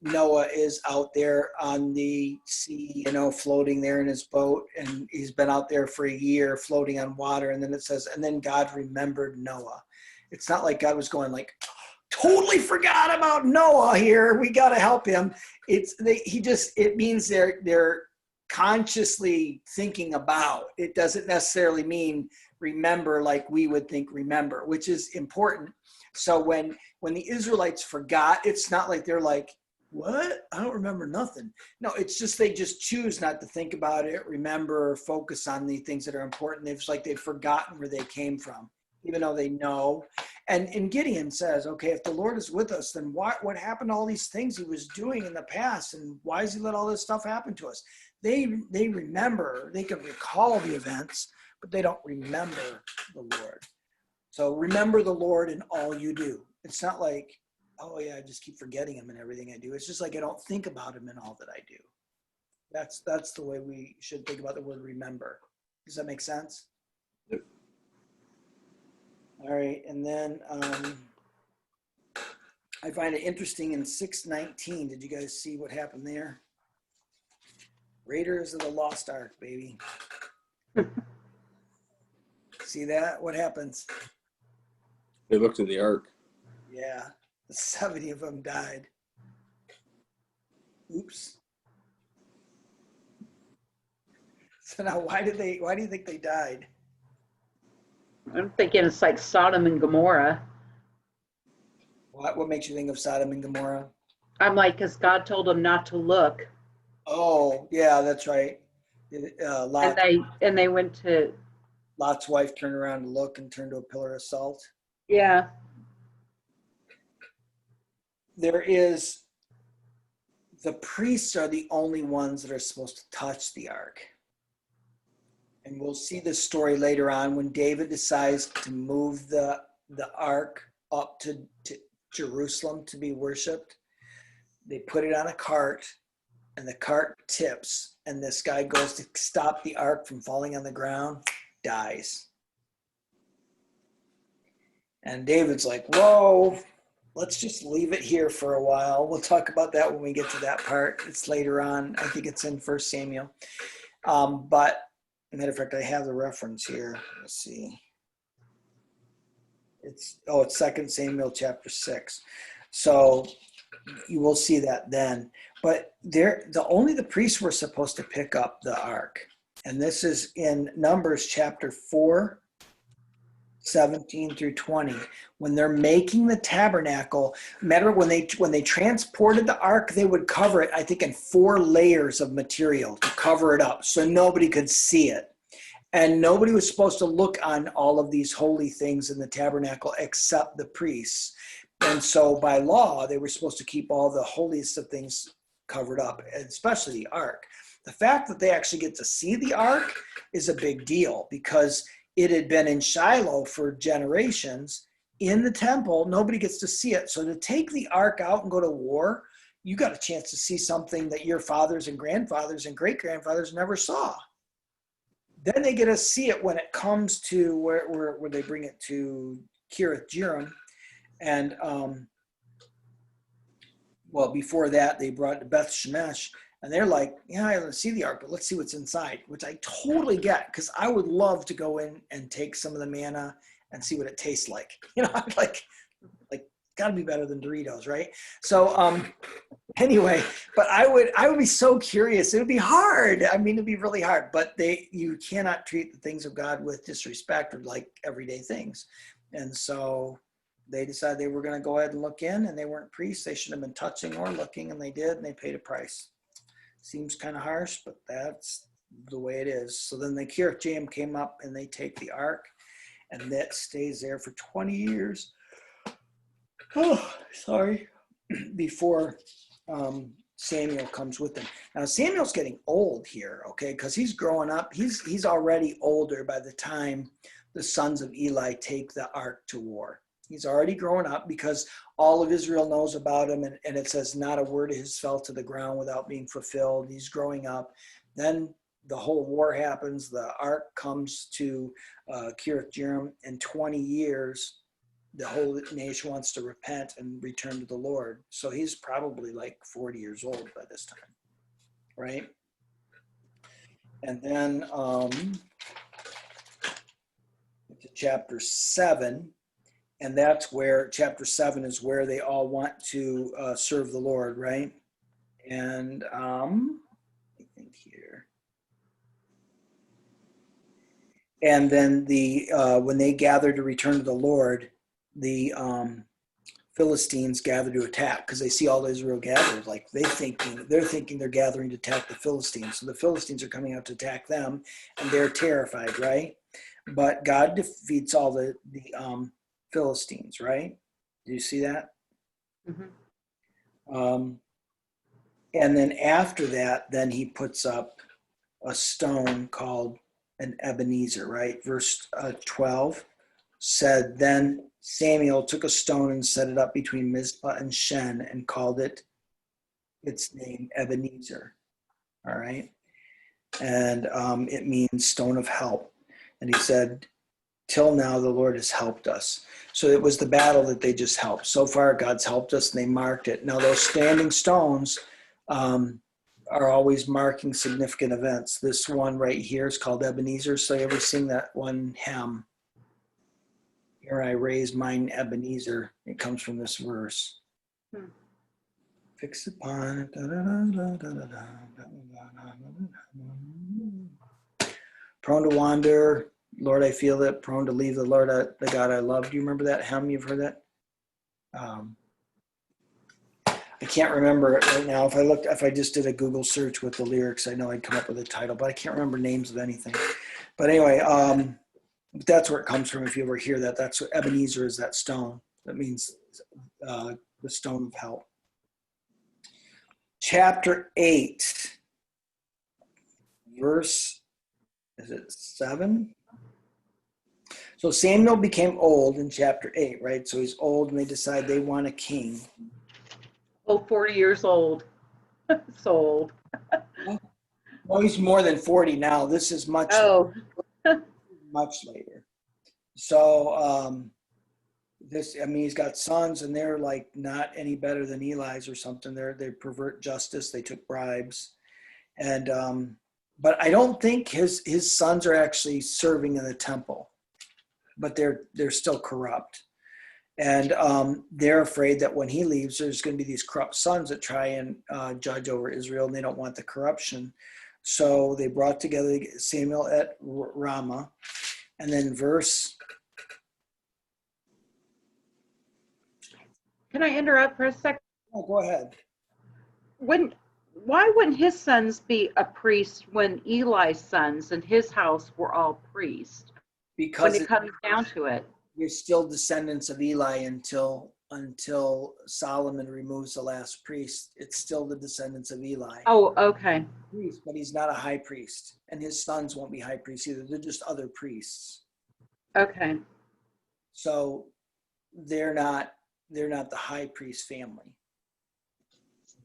Noah is out there on the sea, floating there in his boat, and he's been out there for a year floating on water, and then it says, and then God remembered Noah. It's not like God was going like, totally forgot about Noah here, we got to help him. It means they're consciously thinking about. It doesn't necessarily mean remember like we would think remember, which is important. So when the Israelites forgot, it's not like they're like, what? I don't remember nothing. No, it's just they just choose not to think about it, remember, or focus on the things that are important. They've forgotten where they came from, even though they know. And Gideon says, okay, if the Lord is with us, then what happened to all these things he was doing in the past? And why does he let all this stuff happen to us? They remember, they can recall the events, but they don't remember the Lord. So remember the Lord in all you do. It's not like, oh yeah, I just keep forgetting him in everything I do. It's just like I don't think about him in all that I do. That's the way we should think about the word remember. Does that make sense? Yep. All right, and then I find it interesting in 6:19. Did you guys see what happened there? Raiders of the Lost Ark, baby. See that? What happens? They looked in the ark. Yeah, 70 of them died. Oops. So now, why do you think they died? I'm thinking it's like Sodom and Gomorrah. What makes you think of Sodom and Gomorrah? I'm like, because God told them not to look, Oh, yeah, that's right. and they went to, Lot's wife turned around to look and turned to a pillar of salt. yeah. The priests are the only ones that are supposed to touch the ark. And we'll see this story later on when David decides to move the ark up to Jerusalem to be worshipped. They put it on a cart, and the cart tips, and this guy goes to stop the ark from falling on the ground, dies. And David's like, whoa, let's just leave it here for a while. We'll talk about that when we get to that part. It's later on. I think it's in 1 Samuel. But matter of fact, I have the reference here. Let's see. It's 2 Samuel chapter 6. So you will see that then. But only the priests were supposed to pick up the ark. And this is in Numbers chapter 4, 17 through 20. When they're making the tabernacle, remember when they transported the ark, they would cover it, I think, in 4 layers of material to cover it up so nobody could see it. And nobody was supposed to look on all of these holy things in the tabernacle except the priests. And so by law, they were supposed to keep all the holiest of things covered up, especially the ark. The fact that they actually get to see the ark is a big deal because it had been in Shiloh for generations. In the temple, nobody gets to see it. So to take the ark out and go to war, you got a chance to see something that your fathers and grandfathers and great-grandfathers never saw. Then they get to see it when it comes to where they bring it to Kiriath Jearim. And, before that, they brought it to Beth Shemesh. And they're like, yeah, I don't see the ark, but let's see what's inside, which I totally get because I would love to go in and take some of the manna and see what it tastes like. I'm like gotta be better than Doritos, right? So anyway, but I would be so curious. It would be hard. I mean, it'd be really hard, but you cannot treat the things of God with disrespect or like everyday things. And so they decided they were going to go ahead and look in, and they weren't priests. They should have been touching or looking, and they did, and they paid a price. Seems kind of harsh, but that's the way it is. So then the Kiriath Jearim came up, and they take the ark, and that stays there for 20 years. Oh, sorry. Before Samuel comes with them. Now Samuel's getting old here, okay, because he's growing up. He's already older by the time the sons of Eli take the ark to war. He's already grown up because all of Israel knows about him, and it says not a word of his fell to the ground without being fulfilled. He's growing up. Then the whole war happens. The ark comes to Kiriath Jearim. In 20 years, the whole nation wants to repent and return to the Lord. So he's probably like 40 years old by this time, right? And then to chapter 7, and that's where chapter 7 is where they all want to serve the Lord, right? And I think here. And then when they gather to return to the Lord, the Philistines gather to attack because they see all Israel gathered. Like they're thinking they're gathering to attack the Philistines. So the Philistines are coming out to attack them, and they're terrified, right? But God defeats all the Philistines, right? Do you see that? Mhm. And then after that, then he puts up a stone called an Ebenezer, right? Verse 12 said, then Samuel took a stone and set it up between Mizpah and Shen and called it its name Ebenezer. All right. And it means stone of help. And he said, till now, the Lord has helped us. So it was the battle that they just helped. So far, God's helped us, and they marked it. Now, those standing stones are always marking significant events. This one right here is called Ebenezer. So you ever sing that one hymn? Here I raise mine Ebenezer. It comes from this verse. Fix upon it. Prone to wander, Lord, I feel it. Prone to leave the Lord, the God I love. Do you remember that hymn? You've heard that? I can't remember it right now. If I just did a Google search with the lyrics, I know I'd come up with a title, but I can't remember names of anything. But anyway, that's where it comes from. If you ever hear that, that's what Ebenezer is, that stone. That means the stone of help. Chapter 8, verse, is it 7? So Samuel became old in chapter 8, right? So he's old and they decide they want a king. Oh, 40 years old. So old. Well, he's more than 40 now. This is much later. So he's got sons and they're like not any better than Eli's or something. They pervert justice. They took bribes. And but I don't think his sons are actually serving in the temple, but they're still corrupt. And they're afraid that when he leaves, there's going to be these corrupt sons that try and judge over Israel, and they don't want the corruption. So they brought together Samuel at Ramah. And then verse. Can I interrupt for a second? Oh, go ahead. Why wouldn't his sons be a priest when Eli's sons and his house were all priests? Because when it comes down to it. You're still descendants of Eli until Solomon removes the last priest. It's still the descendants of Eli. Oh, okay. Priest, but he's not a high priest, and his sons won't be high priests either. They're just other priests. Okay. So they're not the high priest family.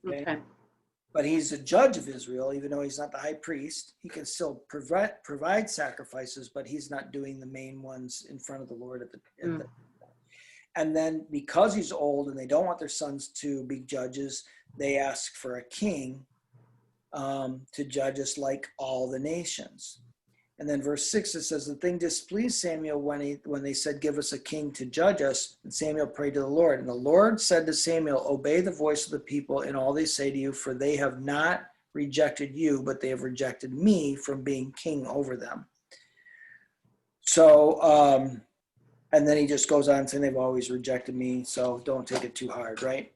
Okay. But he's a judge of Israel, even though he's not the high priest. He can still provide sacrifices, but he's not doing the main ones in front of the Lord and then because he's old and they don't want their sons to be judges, they ask for a king to judge us like all the nations. And then verse 6, it says, the thing displeased Samuel when they said, give us a king to judge us. And Samuel prayed to the Lord. And the Lord said to Samuel, obey the voice of the people in all they say to you, for they have not rejected you, but they have rejected me from being king over them. So, and then he just goes on saying they've always rejected me, so don't take it too hard, right?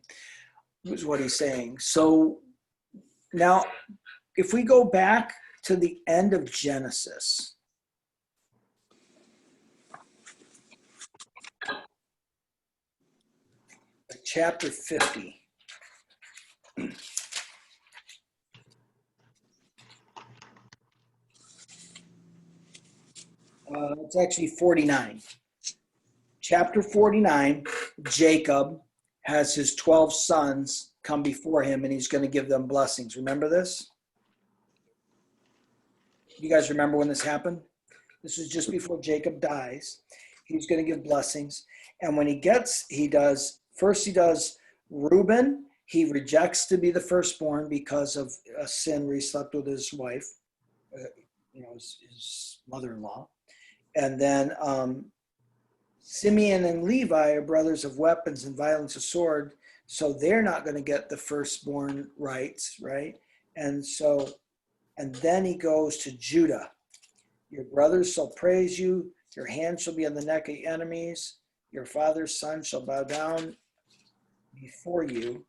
Is what he's saying. So now, if we go back to the end of Genesis, chapter 50. It's actually 49. Chapter 49, Jacob has his 12 sons come before him and he's going to give them blessings. Remember this? You guys remember when this happened? This is just before Jacob dies. He's going to give blessings. And when he does Reuben. He rejects to be the firstborn because of a sin where he slept with his wife, his mother-in-law. And then Simeon and Levi are brothers of weapons and violence of sword, so they're not going to get the firstborn rights, right? And then he goes to Judah. Your brothers shall praise you. Your hand shall be on the neck of your enemies. Your father's son shall bow down before you.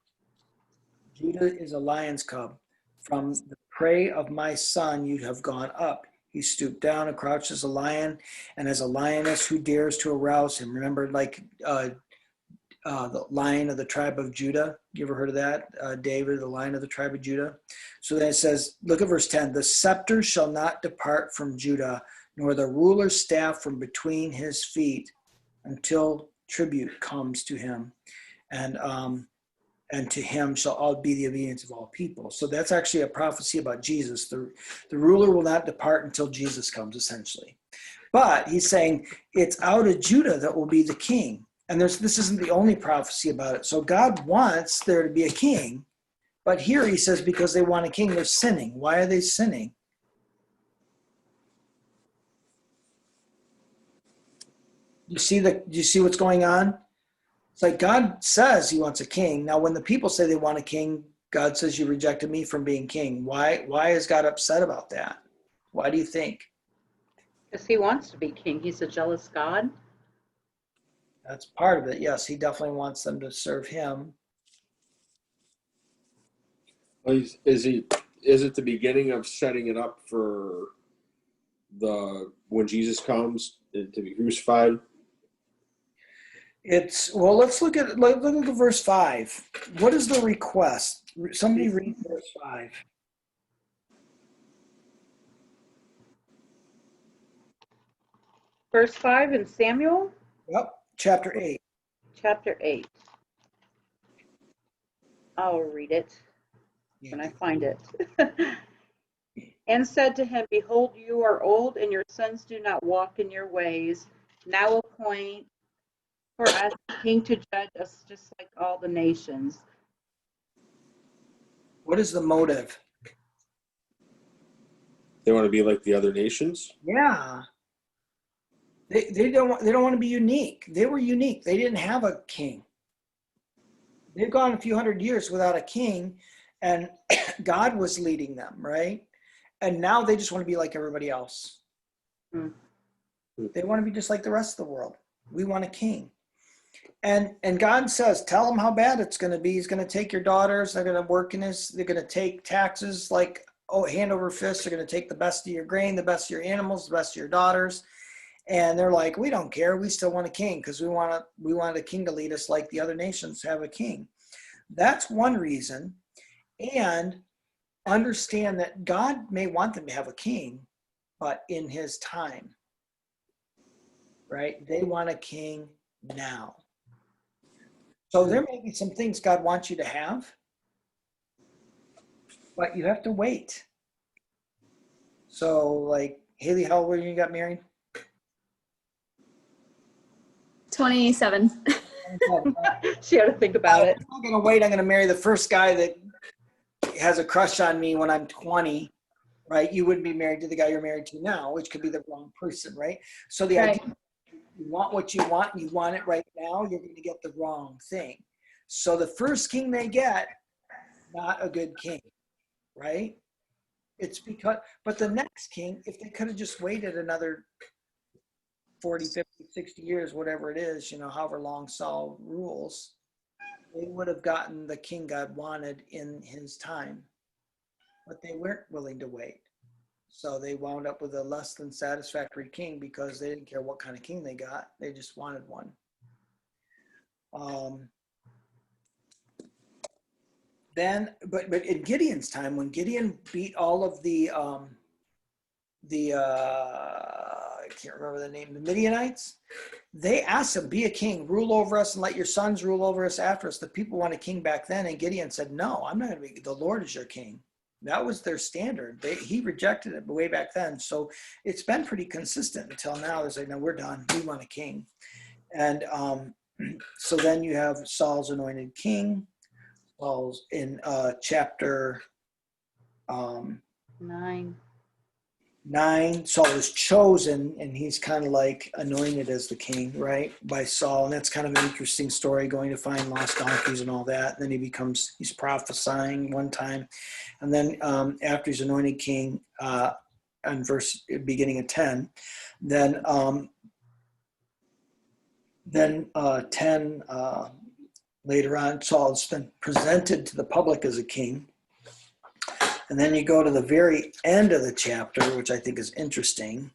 Judah is a lion's cub. From the prey of my son you have gone up. He stooped down and crouched as a lion, and as a lioness, who dares to arouse him? Remember, like the Lion of the tribe of Judah. You ever heard of that? David, the Lion of the tribe of Judah. So then it says, look at verse 10. The scepter shall not depart from Judah, nor the ruler's staff from between his feet, until tribute comes to him. And to him shall all be the obedience of all people. So that's actually a prophecy about Jesus. The ruler will not depart until Jesus comes, essentially. But he's saying it's out of Judah that will be the king. And this isn't the only prophecy about it. So God wants there to be a king. But here he says because they want a king, they're sinning. Why are they sinning? You see what's going on? It's like God says he wants a king. Now, when the people say they want a king, God says you rejected me from being king. Why is God upset about that? Why do you think? Because he wants to be king. He's a jealous God. That's part of it. Yes, he definitely wants them to serve him. Well, is it the beginning of setting it up for when Jesus comes to be crucified? Let's look at verse 5. What is the request? Somebody read verse 5. Verse 5 in Samuel, Yep, chapter 8. chapter 8. I'll read it when I find it. And said to him, behold, you are old, and your sons do not walk in your ways. Now appoint for us a king to judge us just like all the nations. What is the motive? They want to be like the other nations? Yeah. They don't want to be unique. They were unique. They didn't have a king. They've gone a few hundred years without a king, and God was leading them, right? And now they just want to be like everybody else. They want to be just like the rest of the world. We want a king. And God says, tell him how bad it's going to be. He's going to take your daughters. They're going to work they're going to take taxes like hand over fist. They're going to take the best of your grain, the best of your animals, the best of your daughters. And they're like, we don't care. We still want a king because we want a king to lead us like the other nations have a king. That's one reason. And understand that God may want them to have a king, but in his time, right? They want a king now. So there may be some things God wants you to have, but you have to wait. So like, Haley, how old were you got married? 27. She had to think about it. I'm not going to wait. I'm going to marry the first guy that has a crush on me when I'm 20, right? You wouldn't be married to the guy you're married to now, which could be the wrong person, right? So the idea, you want what you want, and you want it right now, you're going to get the wrong thing. So the first king they get, not a good king, right? It's because, but the next king, if they could have just waited another 40, 50, 60 years, whatever it is, however long Saul rules, they would have gotten the king God wanted in his time. But they weren't willing to wait. So they wound up with a less than satisfactory king because they didn't care what kind of king they got. They just wanted one. But in Gideon's time, when Gideon beat all of I can't remember the name, the Midianites, they asked him, be a king, rule over us and let your sons rule over us after us. The people want a king back then, and Gideon said, no, I'm not going to be, the Lord is your king. That was their standard. He rejected it way back then. So it's been pretty consistent until now. They're saying, no, we're done. We want a king. And so then you have Saul's anointed king. Saul's in chapter 9. Saul was chosen, and he's kind of like anointed as the king, right, by Saul. And that's kind of an interesting story, going to find lost donkeys and all that. And then he's prophesying one time. And then after he's anointed king, on beginning of 10, then 10 later on, Saul's been presented to the public as a king. And then you go to the very end of the chapter, which I think is interesting.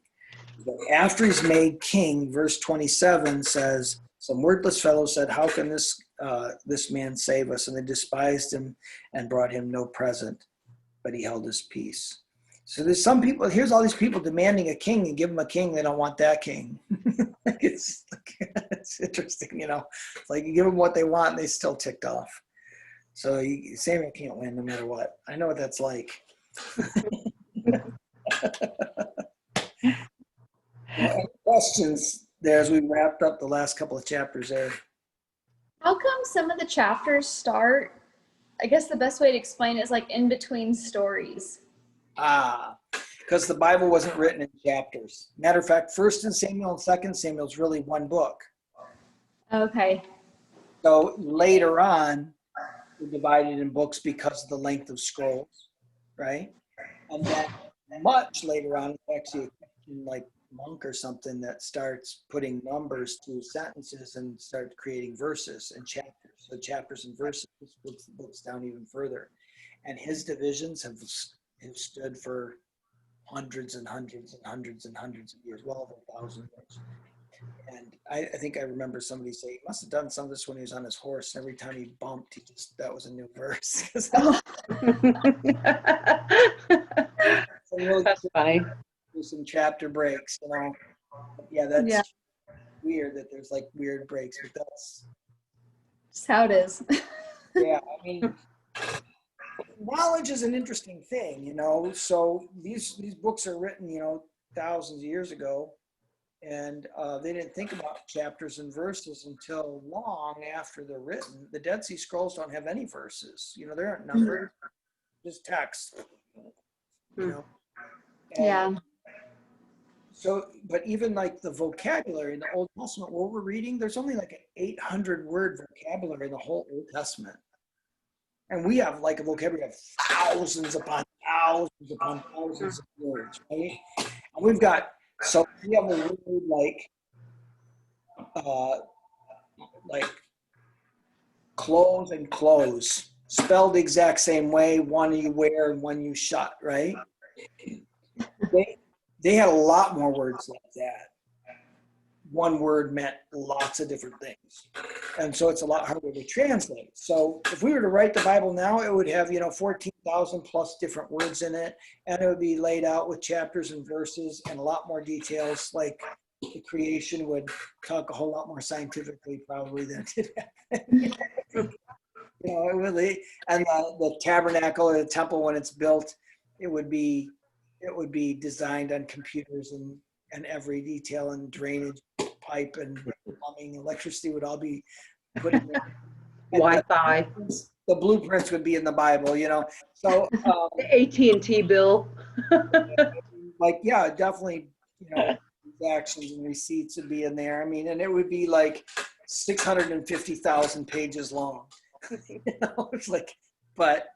After he's made king, verse 27 says, some worthless fellow said, how can this man save us? And they despised him and brought him no present, but he held his peace. So there's some people, here's all these people demanding a king, and give them a king, they don't want that king. it's interesting, you know. It's like you give them what they want and they still ticked off. So Samuel can't win no matter what. I know what that's like. Any questions there as we wrapped up the last couple of chapters there? How come some of the chapters start, I guess the best way to explain it is like in between stories. Because the Bible wasn't written in chapters. Matter of fact, 1st Samuel and 2nd Samuel is really one book. Okay. So later on, we divided in books because of the length of scrolls, right? And then much later on, it's actually a Christian, like monk or something that starts putting numbers to sentences and start creating verses and chapters. So chapters and verses puts the books down even further. And his divisions have stood for hundreds and hundreds and hundreds and hundreds of years, well over 1,000 years. And I think I remember somebody say he must have done some of this when he was on his horse. Every time he bumped, that was a new verse. That's funny. Do some chapter breaks, you know. Yeah, that's weird that there's like weird breaks, but that's just how it is. yeah. I mean, knowledge is an interesting thing, you know. So these books are written, you know, thousands of years ago. And they didn't think about chapters and verses until long after they're written. The Dead Sea Scrolls don't have any verses. You know, they aren't numbered, just text. You know. Yeah. So, but even like the vocabulary in the Old Testament, what we're reading, there's only like an 800 word vocabulary in the whole Old Testament. And we have like a vocabulary of thousands upon thousands upon thousands of words, right? And we have a word like clothes and clothes, spelled the exact same way, one you wear and one you shut, right? They had a lot more words like that. One word meant lots of different things. And so it's a lot harder to translate. So if we were to write the Bible now, it would have, 14,000 plus different words in it. And it would be laid out with chapters and verses and a lot more details. Like the creation would talk a whole lot more scientifically probably than it did back then. It really, and the tabernacle or the temple when it's built, it would be designed on computers and every detail, and drainage pipe and plumbing, electricity would all be put in there. Wi-Fi. The blueprints would be in the Bible, So The AT&T bill. definitely, transactions and receipts would be in there. I mean, and it would be like 650,000 pages long. It's like, but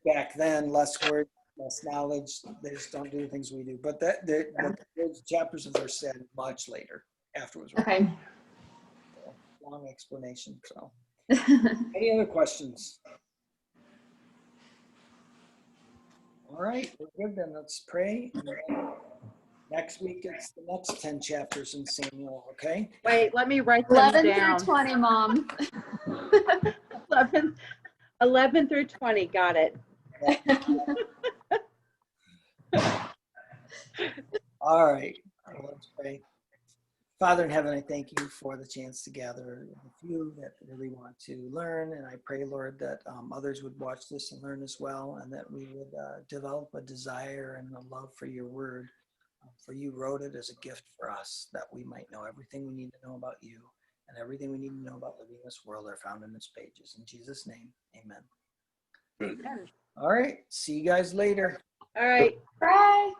back then, less words, less knowledge. They just don't do the things we do. But those chapters of verse said much later afterwards. Okay. Long explanation. So, any other questions? All right, we're good then. Let's pray. And then next week it's the next 10 chapters in Samuel. Okay. Wait, let me write them 11 down. through 20, Mom. 11 through 20. Got it. All right, let's pray. Father in heaven, I thank you for the chance to gather with you that really want to learn. And I pray, Lord, that others would watch this and learn as well, and that we would develop a desire and a love for your word. For you wrote it as a gift for us, that we might know everything we need to know about you, and everything we need to know about living in this world are found in its pages. In Jesus' name, amen. All right, see you guys later. All right. Bye.